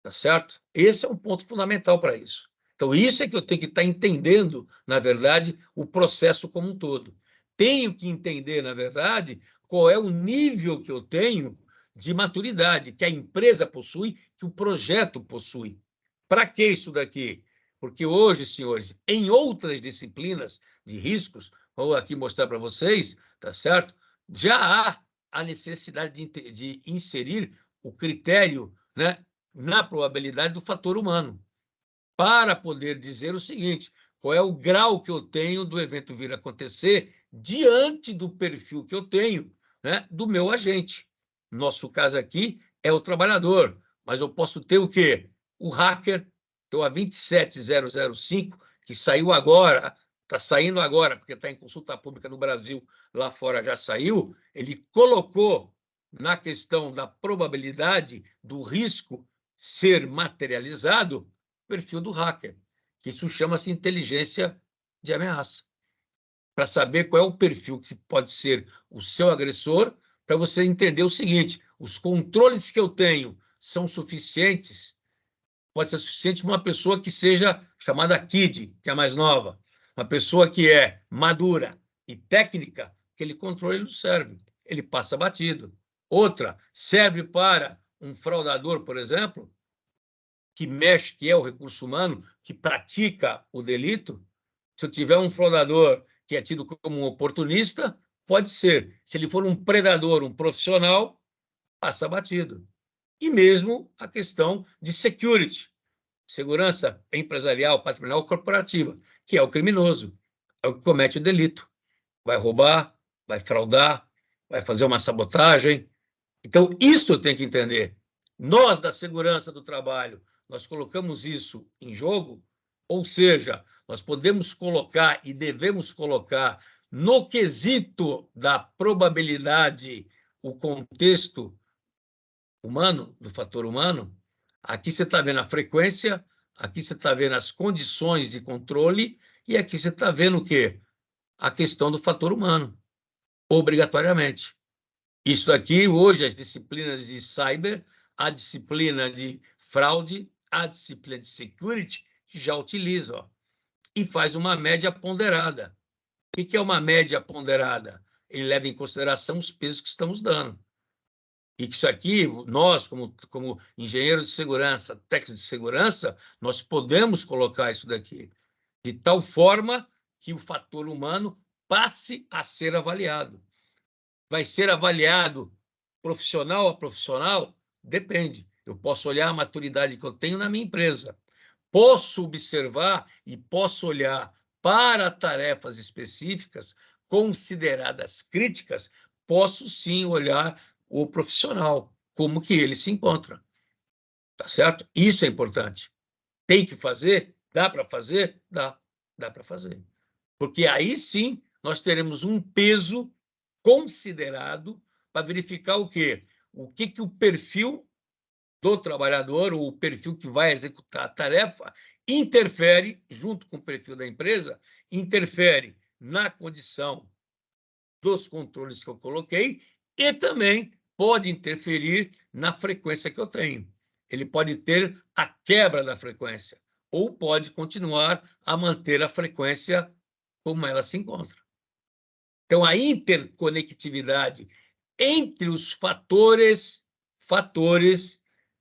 tá certo? Esse é um ponto fundamental para isso. Então, isso é que eu tenho que estar entendendo, na verdade, o processo como um todo. Tenho que entender, na verdade, qual é o nível que eu tenho de maturidade que a empresa possui, que o projeto possui. Para que isso daqui? Porque hoje, senhores, em outras disciplinas de riscos, vou aqui mostrar para vocês, tá certo? Já há a necessidade de inserir o critério, né, na probabilidade do fator humano, para poder dizer o seguinte: qual é o grau que eu tenho do evento vir a acontecer diante do perfil que eu tenho, né, do meu agente. Nosso caso aqui é o trabalhador, mas eu posso ter o quê? O hacker, então a 27005, que saiu agora, está saindo agora, porque está em consulta pública no Brasil, lá fora já saiu, ele colocou na questão da probabilidade do risco ser materializado o perfil do hacker, que isso chama-se inteligência de ameaça, para saber qual é o perfil que pode ser o seu agressor, para você entender o seguinte: os controles que eu tenho são suficientes. Pode ser suficiente uma pessoa que seja chamada kid, que é a mais nova, uma pessoa que é madura e técnica, aquele controle não serve, ele passa batido. Outra, serve para um fraudador, por exemplo, que mexe, que é o recurso humano, que pratica o delito. Se eu tiver um fraudador que é tido como um oportunista, pode ser. Se ele for um predador, um profissional, passa batido. E mesmo a questão de security, segurança empresarial, patrimonial, corporativa, que é o criminoso, é o que comete o delito. Vai roubar, vai fraudar, vai fazer uma sabotagem. Então, isso eu tenho que entender. Nós, da segurança do trabalho, nós colocamos isso em jogo, ou seja, nós podemos colocar e devemos colocar no quesito da probabilidade o contexto humano, do fator humano. Aqui você está vendo a frequência, aqui você está vendo as condições de controle, e aqui você está vendo o quê? A questão do fator humano, obrigatoriamente. Isso aqui, hoje, as disciplinas de cyber, a disciplina de fraude, a disciplina de security, já utiliza, ó, e faz uma média ponderada. O que é uma média ponderada? Ele leva em consideração os pesos que estamos dando. E que isso aqui, nós, como engenheiros de segurança, técnicos de segurança, nós podemos colocar isso daqui de tal forma que o fator humano passe a ser avaliado. Vai ser avaliado profissional a profissional? Depende. Eu posso olhar a maturidade que eu tenho na minha empresa. Posso observar e posso olhar para tarefas específicas consideradas críticas, posso sim olhar o profissional, como que ele se encontra. Tá certo? Isso é importante. Tem que fazer? Dá para fazer? Dá para fazer. Porque aí sim nós teremos um peso considerado para verificar o quê? O que o perfil do trabalhador, ou o perfil que vai executar a tarefa, interfere, junto com o perfil da empresa, interfere na condição dos controles que eu coloquei e também pode interferir na frequência que eu tenho. Ele pode ter a quebra da frequência ou pode continuar a manter a frequência como ela se encontra. Então, a interconectividade entre os fatores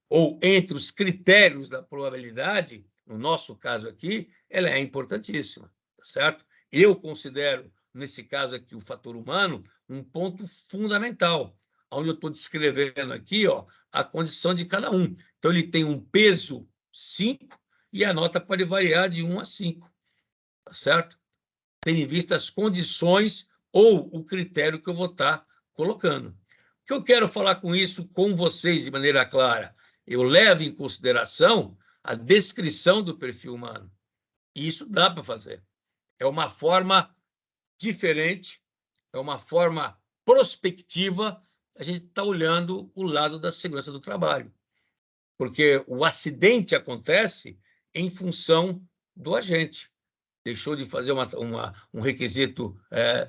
ou entre os critérios da probabilidade, no nosso caso aqui, ela é importantíssima, tá certo? Eu considero, nesse caso aqui, o fator humano, um ponto fundamental, onde eu estou descrevendo aqui, ó, a condição de cada um. Então, ele tem um peso 5 e a nota pode variar de 1 a 5, tá certo? Tendo em vista as condições ou o critério que eu vou estar colocando. O que eu quero falar com isso com vocês de maneira clara? Eu levo em consideração a descrição do perfil humano. E isso dá para fazer. É uma forma diferente, é uma forma prospectiva, a gente está olhando o lado da segurança do trabalho. Porque o acidente acontece em função do agente. Deixou de fazer um requisito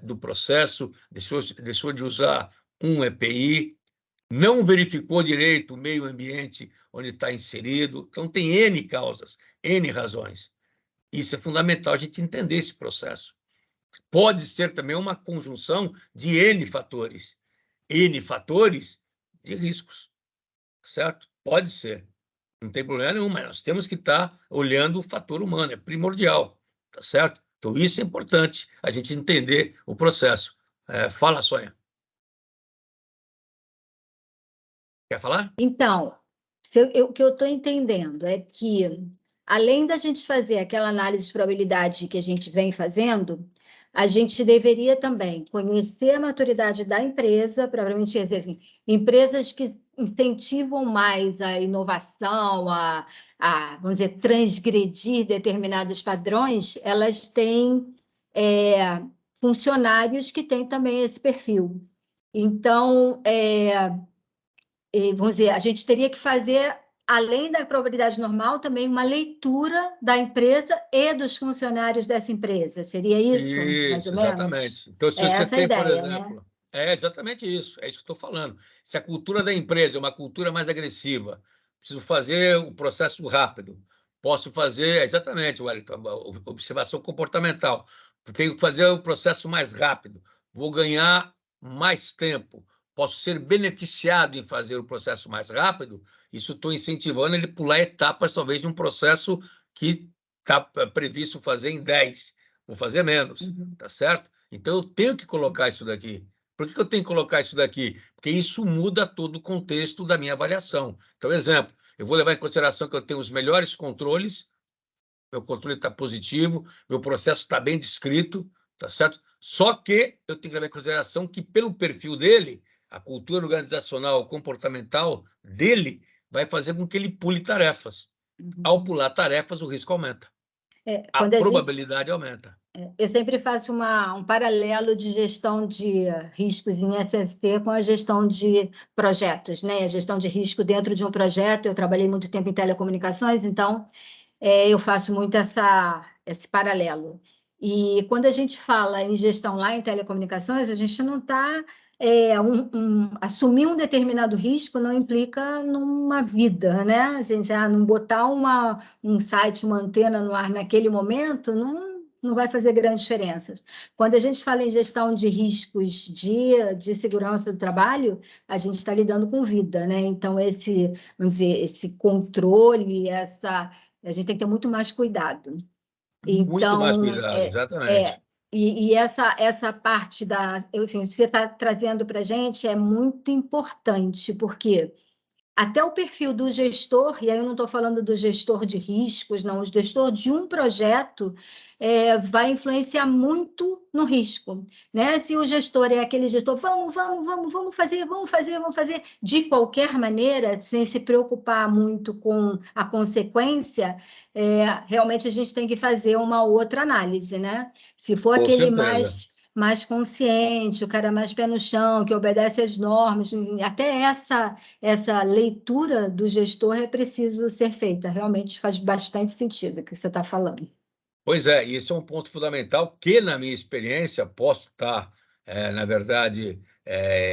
do processo, deixou de usar um EPI, não verificou direito o meio ambiente onde está inserido. Então, tem N causas, N razões. Isso é fundamental a gente entender esse processo. Pode ser também uma conjunção de N fatores de riscos, certo? Pode ser, não tem problema nenhum, mas nós temos que estar olhando o fator humano, é primordial, tá certo? Então, isso é importante, a gente entender o processo. Fala, Sônia. Quer falar? Então, o que eu estou entendendo é que, além da gente fazer aquela análise de probabilidade que a gente vem fazendo, a gente deveria também conhecer a maturidade da empresa, provavelmente assim, empresas que incentivam mais a inovação, vamos dizer, transgredir determinados padrões, elas têm funcionários que têm também esse perfil. Então, vamos dizer, a gente teria que fazer, além da probabilidade normal, também uma leitura da empresa e dos funcionários dessa empresa. Seria isso, mais ou Isso, menos? exatamente. Então, se É você essa a tem, por ideia, né? exemplo, é exatamente isso, é isso que eu estou falando. Se a cultura da empresa é uma cultura mais agressiva, preciso fazer o processo rápido, posso fazer, exatamente, Wellington, a observação comportamental, tenho que fazer o processo mais rápido, vou ganhar mais tempo, posso ser beneficiado em fazer o processo mais rápido, isso estou incentivando ele a pular etapas, talvez, de um processo que está previsto fazer em 10. Vou fazer menos, tá certo? Então, eu tenho que colocar isso daqui. Por que eu tenho que colocar isso daqui? Porque isso muda todo o contexto da minha avaliação. Então, exemplo, eu vou levar em consideração que eu tenho os melhores controles, meu controle está positivo, meu processo está bem descrito, tá certo? Só que eu tenho que levar em consideração que, pelo perfil dele, a cultura organizacional, comportamental dele, vai fazer com que ele pule tarefas. Ao pular tarefas, o risco aumenta. A probabilidade aumenta. Eu sempre faço um paralelo de gestão de riscos em SST com a gestão de projetos, né? A gestão de risco dentro de um projeto. Eu trabalhei muito tempo em telecomunicações, então eu faço muito esse paralelo. E quando a gente fala em gestão lá em telecomunicações, a gente não está... assumir um determinado risco não implica numa vida, né? Assim, não botar um site, uma antena no ar naquele momento, não vai fazer grandes diferenças. Quando a gente fala em gestão de riscos de segurança do trabalho, a gente está lidando com vida, né? Então, vamos dizer, esse controle, a gente tem que ter muito mais cuidado. Muito mais cuidado, exatamente. E essa parte assim, você está trazendo para a gente é muito importante, porque até o perfil do gestor, e aí eu não estou falando do gestor de riscos, não, o gestor de um projeto vai influenciar muito no risco, né? Se o gestor é aquele gestor, vamos fazer, de qualquer maneira, sem se preocupar muito com a consequência, realmente a gente tem que fazer uma outra análise, né? Se for Com aquele certeza. mais consciente, o cara mais pé no chão, que obedece às normas, até essa leitura do gestor é preciso ser feita. Realmente faz bastante sentido o que você está falando. Pois é, e esse é um ponto fundamental que, na minha experiência, posso estar, na verdade,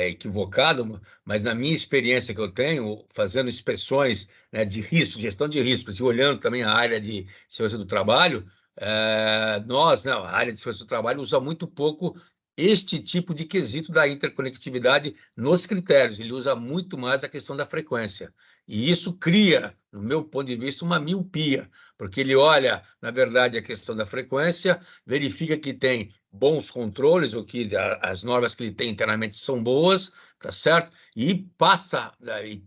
equivocado, mas na minha experiência que eu tenho, fazendo inspeções, né, de risco, gestão de riscos, e olhando também a área de segurança do trabalho, a área de segurança do trabalho usa muito pouco este tipo de quesito da interconectividade nos critérios, ele usa muito mais a questão da frequência. E isso cria, no meu ponto de vista, uma miopia, porque ele olha, na verdade, a questão da frequência, verifica que tem bons controles, ou que as normas que ele tem internamente são boas, tá certo? E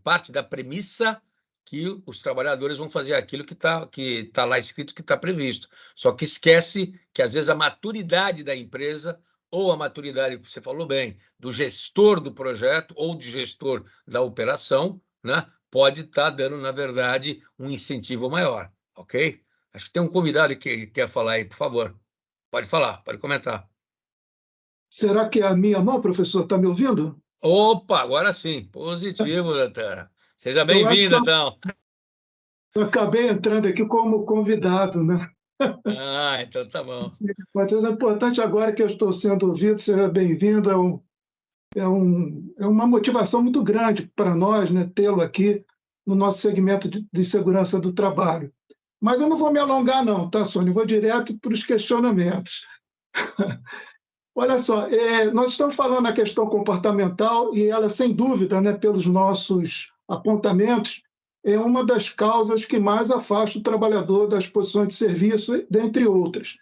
parte da premissa que os trabalhadores vão fazer aquilo que tá lá escrito, que está previsto. Só que esquece que, às vezes, a maturidade da empresa, ou a maturidade, que você falou bem, do gestor do projeto, ou do gestor da operação, né, pode estar dando, na verdade, um incentivo maior, ok? Acho que tem um convidado que quer falar aí, por favor. Pode falar, pode comentar. Será que é a minha mão, professor? Está me ouvindo? Opa, agora sim. Positivo, doutora. Seja Eu acho que bem-vinda, então. eu acabei entrando aqui como convidado, né? Então tá bom. Mas é importante agora que eu estou sendo ouvido, seja bem-vindo. É uma motivação muito grande para nós, né, tê-lo aqui no nosso segmento de segurança do trabalho. Mas eu não vou me alongar, não, tá, Sônia? Eu vou direto para os questionamentos. Olha só, nós estamos falando da questão comportamental e ela, sem dúvida, né, pelos nossos apontamentos, é uma das causas que mais afasta o trabalhador das posições de serviço, dentre outras.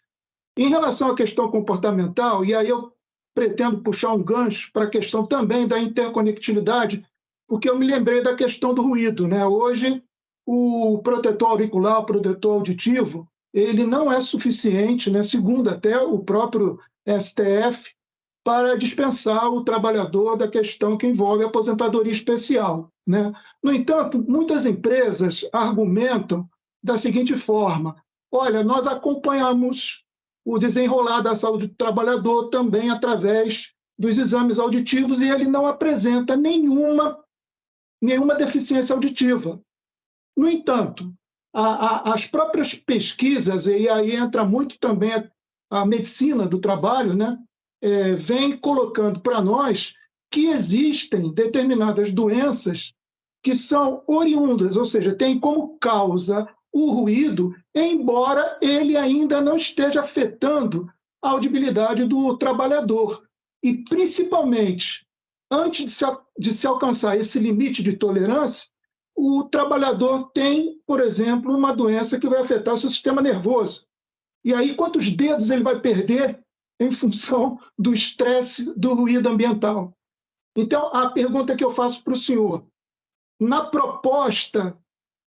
Em relação à questão comportamental, e aí eu pretendo puxar um gancho para a questão também da interconectividade, porque eu me lembrei da questão do ruído, né? Hoje, o protetor auricular, o protetor auditivo, ele não é suficiente, né, segundo até o próprio STF, para dispensar o trabalhador da questão que envolve a aposentadoria especial, né? No entanto, muitas empresas argumentam da seguinte forma: olha, nós acompanhamos o desenrolar da saúde do trabalhador também através dos exames auditivos e ele não apresenta nenhuma deficiência auditiva. No entanto, as próprias pesquisas, e aí entra muito também a medicina do trabalho, né, vem colocando para nós que existem determinadas doenças que são oriundas, ou seja, tem como causa o ruído, embora ele ainda não esteja afetando a audibilidade do trabalhador. E, principalmente, antes de se alcançar esse limite de tolerância, o trabalhador tem, por exemplo, uma doença que vai afetar o seu sistema nervoso. E aí, quantos dedos ele vai perder em função do estresse do ruído ambiental? Então, a pergunta que eu faço para o senhor: na proposta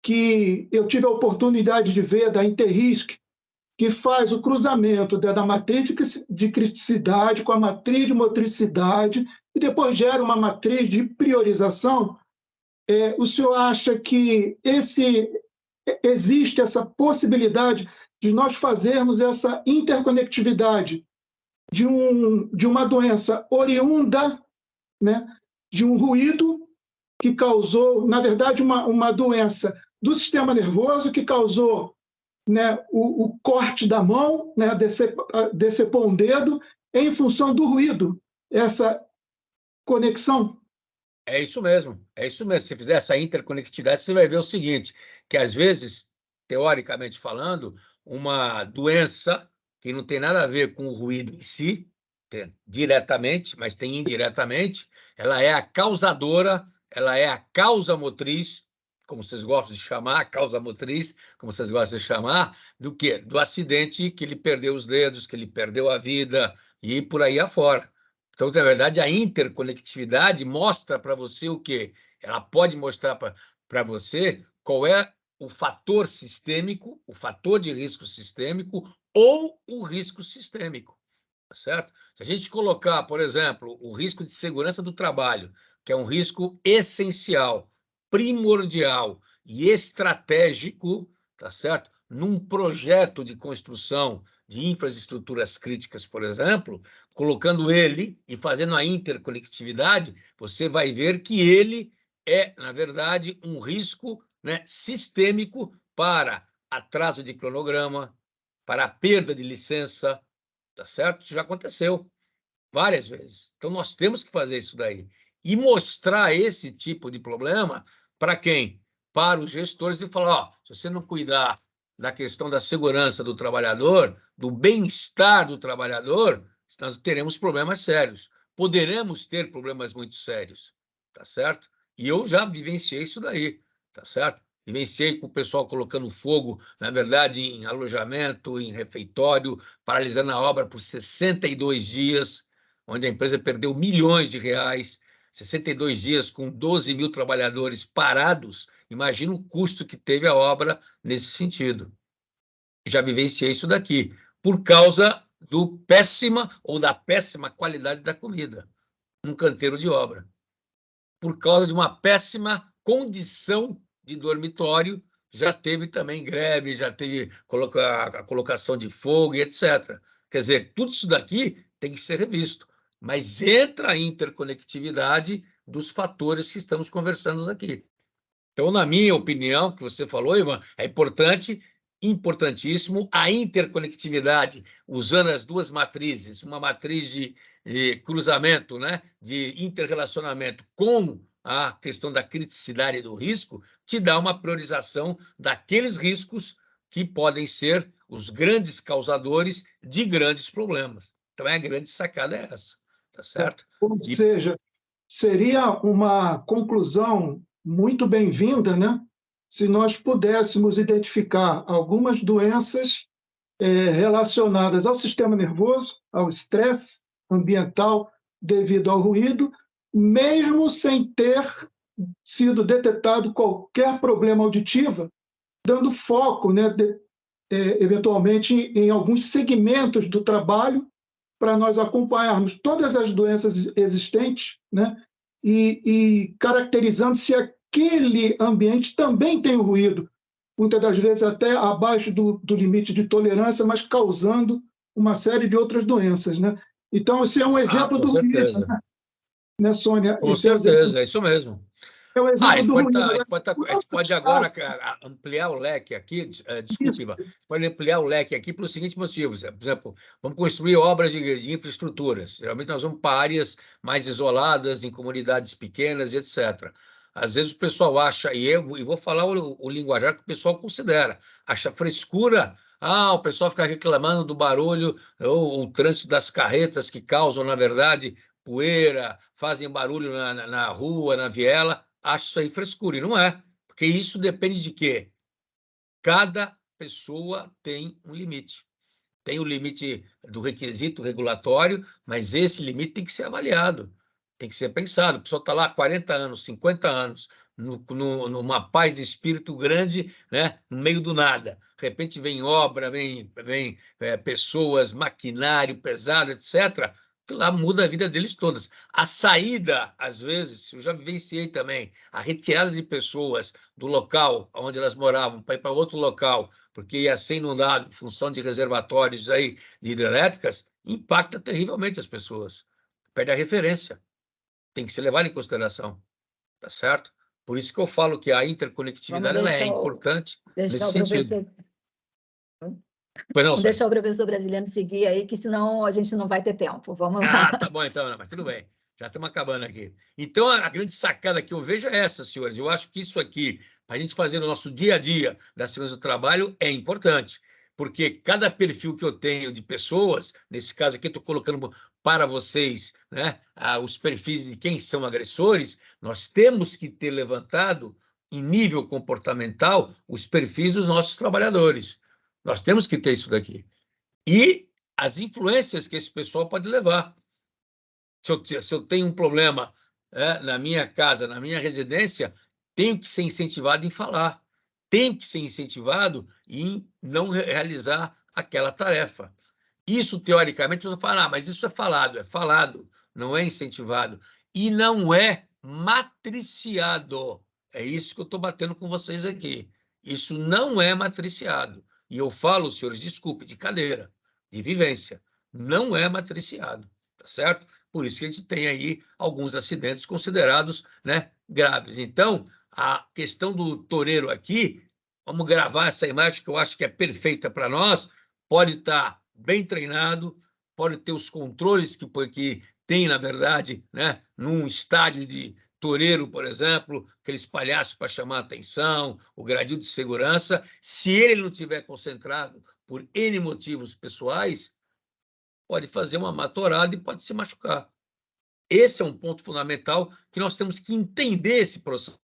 que eu tive a oportunidade de ver da Interrisc, que faz o cruzamento da matriz de criticidade com a matriz de motricidade e depois gera uma matriz de priorização, o senhor acha que existe essa possibilidade de nós fazermos essa interconectividade de uma doença oriunda, né, de um ruído que causou, na verdade, uma doença do sistema nervoso que causou, né, o corte da mão, né, decepou um dedo, em função do ruído, essa conexão? É isso mesmo, é isso mesmo. Se fizer essa interconectividade, você vai ver o seguinte, que às vezes, teoricamente falando, uma doença que não tem nada a ver com o ruído em si, diretamente, mas tem indiretamente, ela é a causadora, ela é a causa motriz, como vocês gostam de chamar, a causa motriz, como vocês gostam de chamar, do quê? Do acidente que ele perdeu os dedos, que ele perdeu a vida e por aí afora. Então, na verdade, a interconectividade mostra para você o quê? Ela pode mostrar para você qual é o fator sistêmico, o fator de risco sistêmico ou o risco sistêmico, tá certo? Se a gente colocar, por exemplo, o risco de segurança do trabalho, que é um risco essencial, primordial e estratégico, tá certo? Num projeto de construção de infraestruturas críticas, por exemplo, colocando ele e fazendo a interconectividade, você vai ver que ele é, na verdade, um risco, né, sistêmico para atraso de cronograma, para a perda de licença, tá certo? Isso já aconteceu várias vezes. Então, nós temos que fazer isso daí e mostrar esse tipo de problema para quem? Para os gestores e falar, ó, se você não cuidar da questão da segurança do trabalhador, do bem-estar do trabalhador, nós teremos problemas sérios. Poderemos ter problemas muito sérios, tá certo? E eu já vivenciei isso daí, tá certo? Vivenciei com o pessoal colocando fogo, na verdade, em alojamento, em refeitório, paralisando a obra por 62 dias, onde a empresa perdeu milhões de reais, 62 dias com 12 mil trabalhadores parados. Imagina o custo que teve a obra nesse sentido. Já vivenciei isso daqui, por causa da péssima qualidade da comida, num canteiro de obra. Por causa de uma péssima condição de dormitório, já teve também greve, já teve a colocação de fogo e etc. Quer dizer, tudo isso daqui tem que ser revisto, mas entra a interconectividade dos fatores que estamos conversando aqui. Então, na minha opinião, que você falou, Ivan, é importantíssimo a interconectividade, usando as duas matrizes, uma matriz de cruzamento, né, de interrelacionamento com a questão da criticidade do risco, te dá uma priorização daqueles riscos que podem ser os grandes causadores de grandes problemas. Então, a grande sacada é essa, tá certo? Ou seja, seria uma conclusão muito bem-vinda, né? Se nós pudéssemos identificar algumas doenças relacionadas ao sistema nervoso, ao estresse ambiental devido ao ruído, mesmo sem ter sido detectado qualquer problema auditivo, dando foco, né, eventualmente, em alguns segmentos do trabalho, para nós acompanharmos todas as doenças existentes, né, e caracterizando se aquele ambiente também tem o ruído, muitas das vezes até abaixo do limite de tolerância, mas causando uma série de outras doenças, né? Então, esse é um exemplo do ruído, né, Sônia? Com certeza, é isso mesmo. É o exemplo do ruído. A gente pode agora ampliar o leque aqui, desculpe, Ivan, pode ampliar o leque aqui pelos seguintes motivos. Por exemplo, vamos construir obras de infraestruturas. Geralmente nós vamos para áreas mais isoladas, em comunidades pequenas, etc. Às vezes o pessoal acha, e vou falar o linguajar que o pessoal considera, acha frescura. O pessoal fica reclamando do barulho, ou o trânsito das carretas que causam, na verdade, poeira, fazem barulho na rua, na viela. Acho isso aí frescura, e não é, porque isso depende de quê? Cada pessoa tem um limite. Tem o limite do requisito regulatório, mas esse limite tem que ser avaliado, tem que ser pensado. O pessoal está lá há 40 anos, 50 anos, numa paz de espírito grande, né? No meio do nada. De repente vem obra, vem pessoas, maquinário pesado, etc., que lá muda a vida deles todas. A saída, às vezes, eu já vivenciei também, a retirada de pessoas do local onde elas moravam para ir para outro local, porque ia ser inundado em função de reservatórios aí, de hidrelétricas, impacta terrivelmente as pessoas. Perde a referência. Tem que ser levado em consideração, tá certo? Por isso que eu falo que a interconectividade ela é importante nesse sentido. Vamos deixar o professor brasileiro seguir aí, que senão a gente não vai ter tempo. Vamos lá. Tá bom, então, mas tudo bem. Já estamos acabando aqui. Então, a grande sacada que eu vejo é essa, senhores. Eu acho que isso aqui, para a gente fazer no nosso dia a dia da segurança do trabalho, é importante. Porque cada perfil que eu tenho de pessoas, nesse caso aqui, estou colocando para vocês, né, os perfis de quem são agressores, nós temos que ter levantado, em nível comportamental, os perfis dos nossos trabalhadores. Nós temos que ter isso daqui. E as influências que esse pessoal pode levar. Se eu tenho um problema na minha casa, na minha residência, tenho que ser incentivado em falar. Tenho que ser incentivado em não realizar aquela tarefa. Isso, teoricamente, você fala, mas isso é falado, não é incentivado. E não é matriciado. É isso que eu estou batendo com vocês aqui. Isso não é matriciado. E eu falo, senhores, desculpe, de cadeira, de vivência. Não é matriciado, tá certo? Por isso que a gente tem aí alguns acidentes considerados, né, graves. Então, a questão do toureiro aqui, vamos gravar essa imagem que eu acho que é perfeita para nós, pode estar bem treinado, pode ter os controles que tem, na verdade, né, num estádio de toureiro, por exemplo, aqueles palhaços para chamar a atenção, o gradil de segurança. Se ele não estiver concentrado por N motivos pessoais, pode fazer uma matorada e pode se machucar. Esse é um ponto fundamental que nós temos que entender esse processo.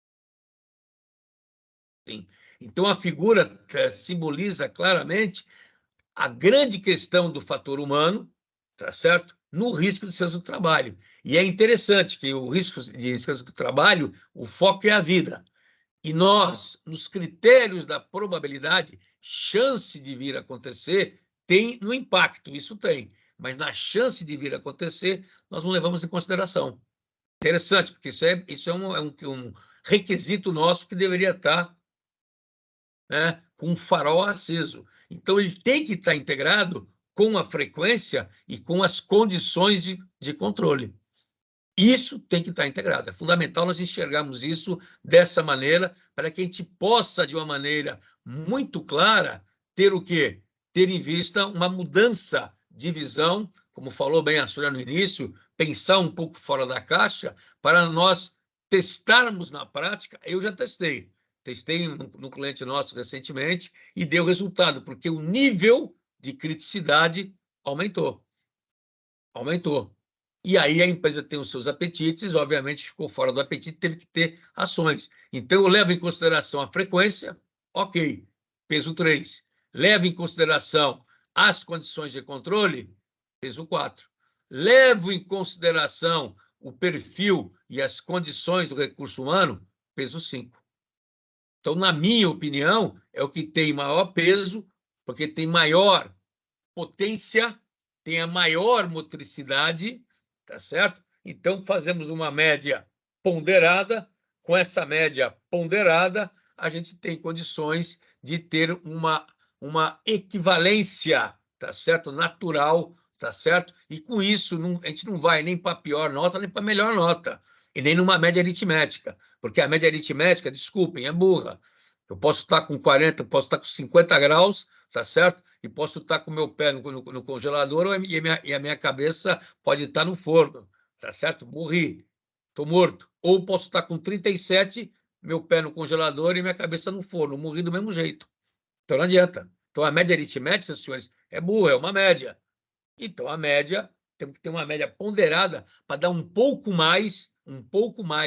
Então, a figura simboliza claramente a grande questão do fator humano, tá certo? No risco de segurança do trabalho. E é interessante que o risco de segurança do trabalho, o foco é a vida. E nós, nos critérios da probabilidade, chance de vir a acontecer, tem no impacto, isso tem. Mas na chance de vir a acontecer, nós não levamos em consideração. Interessante, porque isso é um requisito nosso que deveria estar, né, com um farol aceso. Então, ele tem que estar integrado com a frequência e com as condições de controle. Isso tem que estar integrado. É fundamental nós enxergarmos isso dessa maneira, para que a gente possa, de uma maneira muito clara, ter o quê? Ter em vista uma mudança de visão, como falou bem a senhora no início, pensar um pouco fora da caixa, para nós testarmos na prática. Eu já testei no cliente nosso recentemente e deu resultado, porque o nível de criticidade aumentou. aumentou. E aí a empresa tem os seus apetites, obviamente ficou fora do apetite, teve que ter ações. Então, eu levo em consideração a frequência, ok, peso 3. Levo em consideração as condições de controle, peso 4. Levo em consideração o perfil e as condições do recurso humano, peso 5. Então, na minha opinião, é o que tem maior peso, porque tem maior potência, tem a maior motricidade, tá certo? Então, fazemos uma média ponderada. Com essa média ponderada, a gente tem condições de ter uma equivalência, tá certo? Natural, tá certo? E com isso, a gente não vai nem para a pior nota, nem para a melhor nota, e nem numa média aritmética, porque a média aritmética, desculpem, é burra. Eu posso estar com 40, posso estar com 50 graus, tá certo? E posso estar com o meu pé no congelador e a minha cabeça pode estar no forno, tá certo? Morri, estou morto. Ou posso estar com 37, meu pé no congelador e minha cabeça no forno, morri do mesmo jeito. Então não adianta. Então a média aritmética, senhores, é burra, é uma média. Então a média, temos que ter uma média ponderada para dar um pouco mais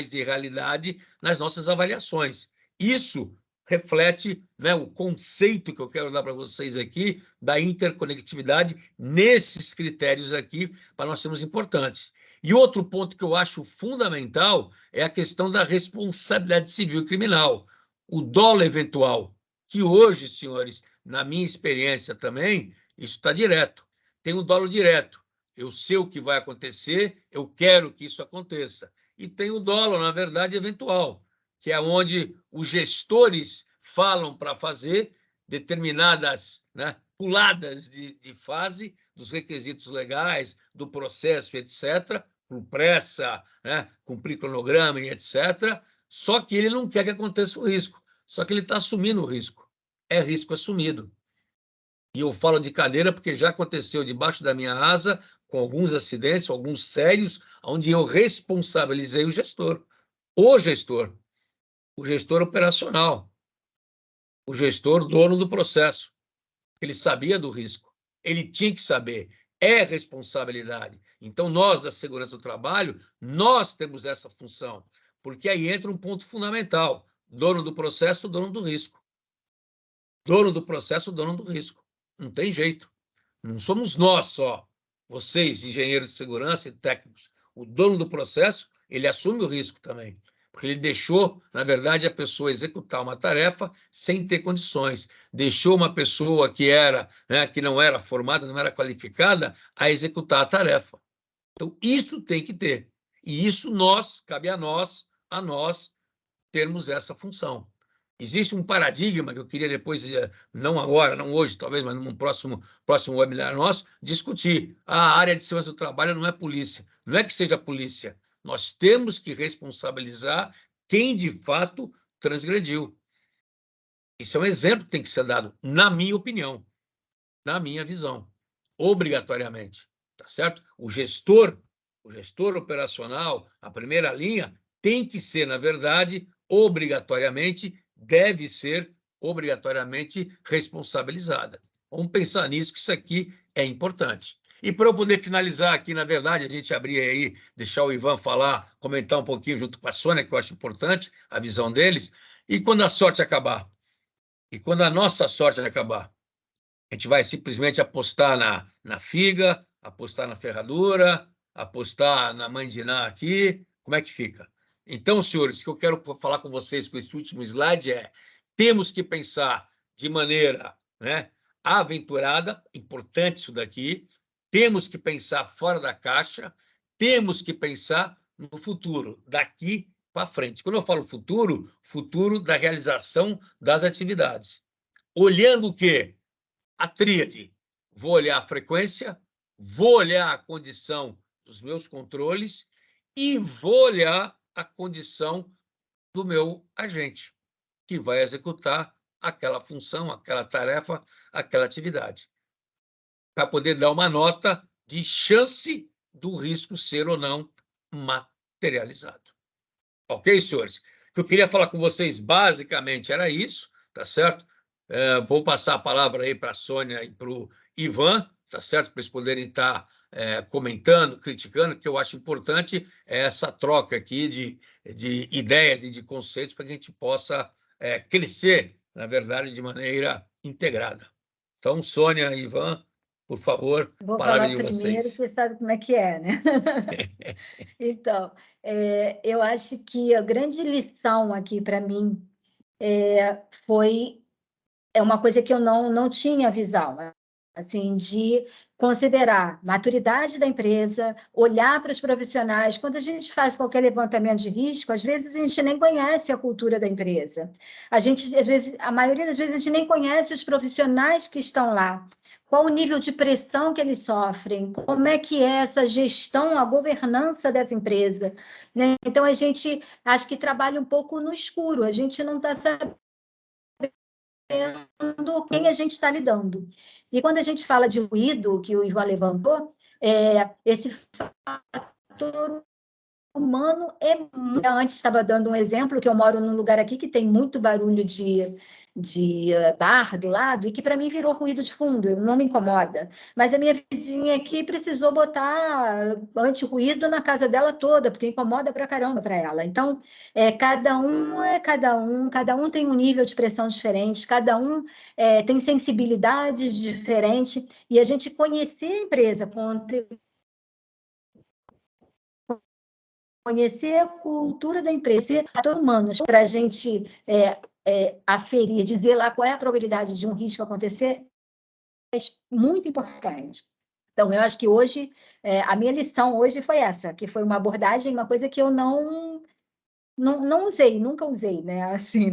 de realidade nas nossas avaliações. Isso reflete, né, o conceito que eu quero dar para vocês aqui da interconectividade nesses critérios aqui, para nós sermos importantes. E outro ponto que eu acho fundamental é a questão da responsabilidade civil e criminal, o dolo eventual, que hoje, senhores, na minha experiência também, isso está direto. Tem um dolo direto. Eu sei o que vai acontecer, eu quero que isso aconteça. E tem o dolo, na verdade, eventual, que é onde os gestores falam para fazer determinadas, né, puladas de fase dos requisitos legais, do processo, etc., com pressa, né, cumprir cronograma e etc., só que ele não quer que aconteça o risco, só que ele está assumindo o risco. É risco assumido. E eu falo de cadeira porque já aconteceu debaixo da minha asa, com alguns acidentes, alguns sérios, onde eu responsabilizei o gestor operacional, o gestor dono do processo. Ele sabia do risco, ele tinha que saber, é responsabilidade. Então, nós, da segurança do trabalho, nós temos essa função, porque aí entra um ponto fundamental: dono do processo, dono do risco. Dono do processo, dono do risco. Não tem jeito. Não somos nós só, vocês, engenheiros de segurança e técnicos. O dono do processo, ele assume o risco também, porque ele deixou, na verdade, a pessoa executar uma tarefa sem ter condições. Deixou uma pessoa que que não era formada, não era qualificada, a executar a tarefa. Então, isso tem que ter. E isso cabe a nós termos essa função. Existe um paradigma que eu queria depois, não agora, não hoje, talvez, mas num próximo webinar nosso, discutir. A área de segurança do trabalho não é polícia. Não é que seja polícia. Nós temos que responsabilizar quem, de fato, transgrediu. Isso é um exemplo que tem que ser dado, na minha opinião, na minha visão, obrigatoriamente. Tá certo? O gestor operacional, a primeira linha, tem que ser, na verdade, deve ser obrigatoriamente responsabilizada. Vamos pensar nisso, que isso aqui é importante. E para eu poder finalizar aqui, na verdade, a gente abrir aí, deixar o Ivan falar, comentar um pouquinho junto com a Sônia, que eu acho importante, a visão deles, e quando a sorte acabar, e quando a nossa sorte acabar, a gente vai simplesmente apostar na figa, apostar na ferradura, apostar na mãe de Ná aqui, como é que fica? Então, senhores, o que eu quero falar com vocês com esse último slide é: temos que pensar de maneira, né, aventurada, importante isso daqui, temos que pensar fora da caixa, temos que pensar no futuro, daqui para frente. Quando eu falo futuro, futuro da realização das atividades. Olhando o quê? A tríade. Vou olhar a frequência, vou olhar a condição dos meus controles e vou olhar a condição do meu agente, que vai executar aquela função, aquela tarefa, aquela atividade, para poder dar uma nota de chance do risco ser ou não materializado. Ok, senhores? O que eu queria falar com vocês, basicamente, era isso, tá certo? Vou passar a palavra aí para a Sônia e para o Ivan, tá certo? Para eles poderem estar comentando, criticando, que eu acho importante é essa troca aqui de ideias e de conceitos para que a gente possa crescer, na verdade, de maneira integrada. Então, Sônia e Ivan, por favor, Vou palavra falar de primeiro, vocês. você sabe como é que é, né? Então, eu acho que a grande lição aqui para mim é uma coisa que eu não tinha visão, assim, de considerar maturidade da empresa, olhar para os profissionais. Quando a gente faz qualquer levantamento de risco, às vezes a gente nem conhece a cultura da empresa. A gente, às vezes, a maioria das vezes, a gente nem conhece os profissionais que estão lá. Qual o nível de pressão que eles sofrem? Como é que é essa gestão, a governança dessa empresa? Né? Então, a gente acho que trabalha um pouco no escuro. A gente não está sabendo quem a gente está lidando. E quando a gente fala de ruído, que o Ivan levantou, esse fator humano Antes estava dando um exemplo, que eu moro num lugar aqui que tem muito barulho de bar do lado, e que para mim virou ruído de fundo, não me incomoda. Mas a minha vizinha aqui precisou botar anti-ruído na casa dela toda, porque incomoda pra caramba para ela. Então, cada um tem um nível de pressão diferente, cada um tem sensibilidades diferentes, e a gente conhecer a empresa, conhecer a cultura da empresa, ator humanos, para a gente aferir, dizer lá qual é a probabilidade de um risco acontecer, é muito importante. Então, eu acho que hoje, a minha lição hoje foi essa, que foi uma abordagem, uma coisa que eu não usei, nunca usei, né? Assim,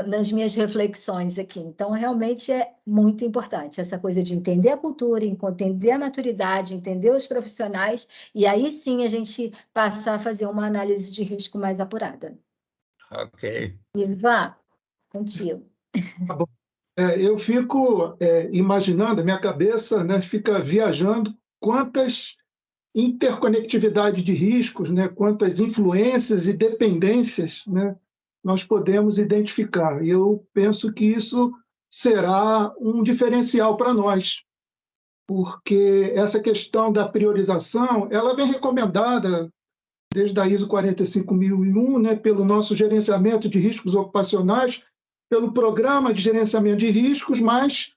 nas minhas reflexões aqui. Então, realmente é muito importante essa coisa de entender a cultura, entender a maturidade, entender os profissionais, e aí sim a gente passa a fazer uma análise de risco mais apurada. Ok. Ivan, contigo. Tá bom. Eu fico imaginando, a minha cabeça, né, fica viajando quantas interconectividade de riscos, né, quantas influências e dependências, né, nós podemos identificar. E eu penso que isso será um diferencial para nós, porque essa questão da priorização, ela vem recomendada desde a ISO 45001, né, pelo nosso gerenciamento de riscos ocupacionais, pelo Programa de Gerenciamento de Riscos, mas,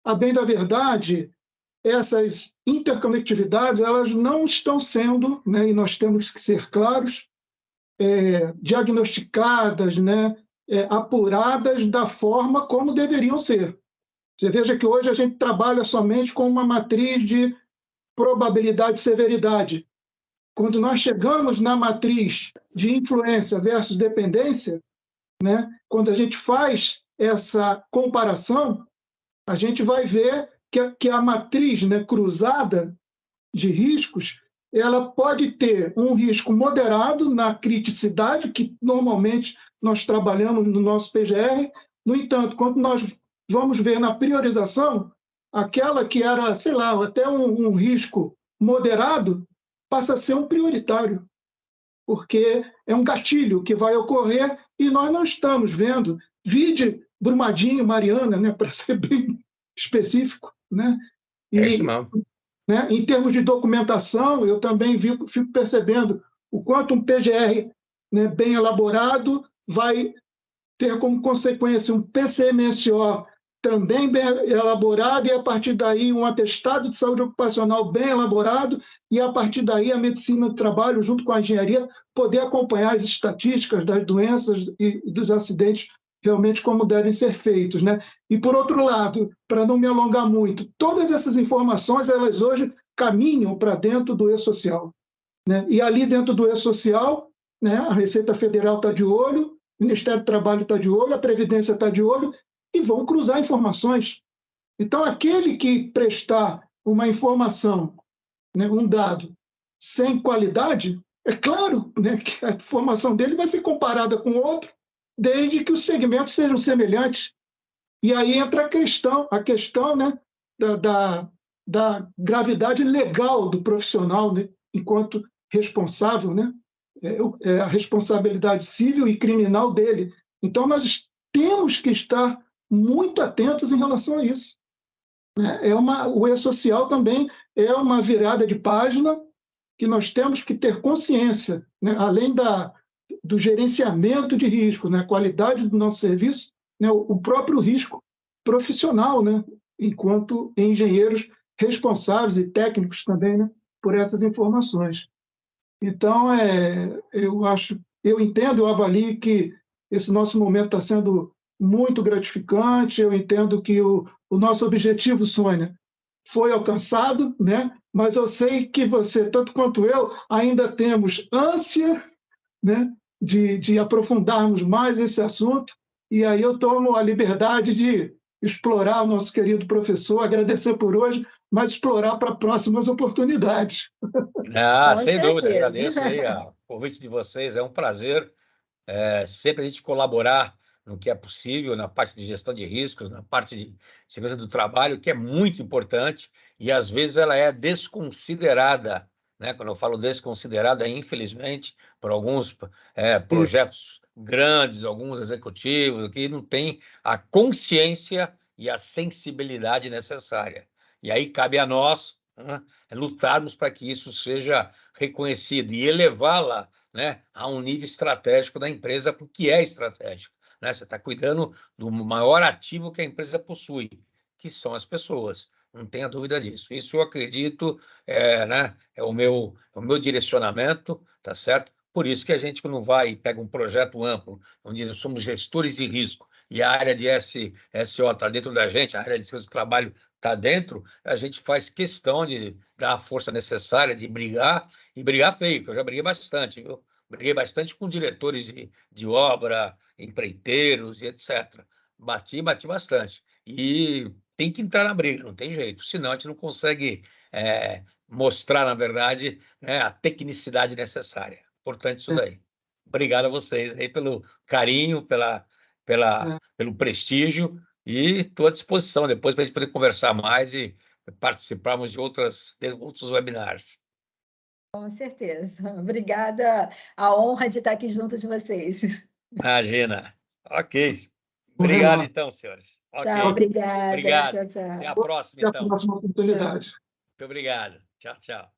a bem da verdade, essas interconectividades elas não estão sendo, né, e nós temos que ser claros, diagnosticadas, né, apuradas da forma como deveriam ser. Você veja que hoje a gente trabalha somente com uma matriz de probabilidade e severidade. Quando nós chegamos na matriz de influência versus dependência, né, quando a gente faz essa comparação, a gente vai ver que a matriz, né, cruzada de riscos, ela pode ter um risco moderado na criticidade, que normalmente nós trabalhamos no nosso PGR. No entanto, quando nós vamos ver na priorização, aquela que era, sei lá, até um risco moderado, passa a ser um prioritário, porque é um gatilho que vai ocorrer e nós não estamos vendo. Vide Brumadinho, Mariana, né, para ser bem específico, né? É isso mesmo. Né, em termos de documentação, eu também fico percebendo o quanto um PGR, né, bem elaborado vai ter como consequência um PCMSO também bem elaborado, e a partir daí um atestado de saúde ocupacional bem elaborado, e a partir daí a medicina do trabalho, junto com a engenharia, poder acompanhar as estatísticas das doenças e dos acidentes realmente como devem ser feitos, né? E, por outro lado, para não me alongar muito, todas essas informações, elas hoje caminham para dentro do E-Social, né? E ali dentro do E-Social, né, a Receita Federal está de olho, o Ministério do Trabalho está de olho, a Previdência está de olho, e vão cruzar informações. Então, aquele que prestar uma informação, né, um dado, sem qualidade, é claro, né, que a informação dele vai ser comparada com outro, desde que os segmentos sejam semelhantes. E aí entra a questão, né, da gravidade legal do profissional, né, enquanto responsável, né, a responsabilidade civil e criminal dele. Então, nós temos que estar muito atentos em relação a isso. né? O E-Social também é uma virada de página que nós temos que ter consciência, né? Além do gerenciamento de risco, né? A qualidade do nosso serviço, né? O próprio risco profissional, né? Enquanto engenheiros responsáveis e técnicos também, né? Por essas informações. Então, eu entendo, eu avalio que esse nosso momento está sendo muito gratificante, eu entendo que o nosso objetivo, Sônia, foi alcançado, né? Mas eu sei que você, tanto quanto eu, ainda temos ânsia, né? de aprofundarmos mais esse assunto, e aí eu tomo a liberdade de explorar o nosso querido professor, agradecer por hoje, mas explorar para próximas oportunidades. Com Sem dúvida, certeza. agradeço aí o convite de vocês, é um prazer sempre a gente colaborar no que é possível, na parte de gestão de riscos, na parte de segurança do trabalho, que é muito importante, e às vezes ela é desconsiderada, né? Quando eu falo desconsiderada, infelizmente, por alguns projetos grandes, alguns executivos, que não têm a consciência e a sensibilidade necessária. E aí cabe a nós, né, lutarmos para que isso seja reconhecido e elevá-la, né, a um nível estratégico da empresa, porque é estratégico, né? Você está cuidando do maior ativo que a empresa possui, que são as pessoas. Não tenha dúvida disso. Isso eu acredito, né, é o meu direcionamento, tá certo? Por isso que a gente, quando vai e pega um projeto amplo, onde nós somos gestores de risco, e a área de SO está dentro da gente, a área de segurança do trabalho está dentro, a gente faz questão de dar a força necessária, de brigar, e brigar feio, que eu já briguei bastante, viu? Briguei bastante com diretores de obra, empreiteiros e etc. Bati bastante. E tem que entrar na briga, não tem jeito, senão a gente não consegue mostrar, na verdade, né, a tecnicidade necessária. Importante isso daí. Obrigado a vocês aí pelo carinho, pelo prestígio, e estou à disposição depois para a gente poder conversar mais e participarmos de outros webinars. Com certeza. Obrigada. A honra de estar aqui junto de vocês. Imagina. Ok. Obrigado, então, senhores. Tchau, obrigada. Obrigado. Tchau. Até a próxima, Até a então. próxima oportunidade. Muito obrigado. Tchau.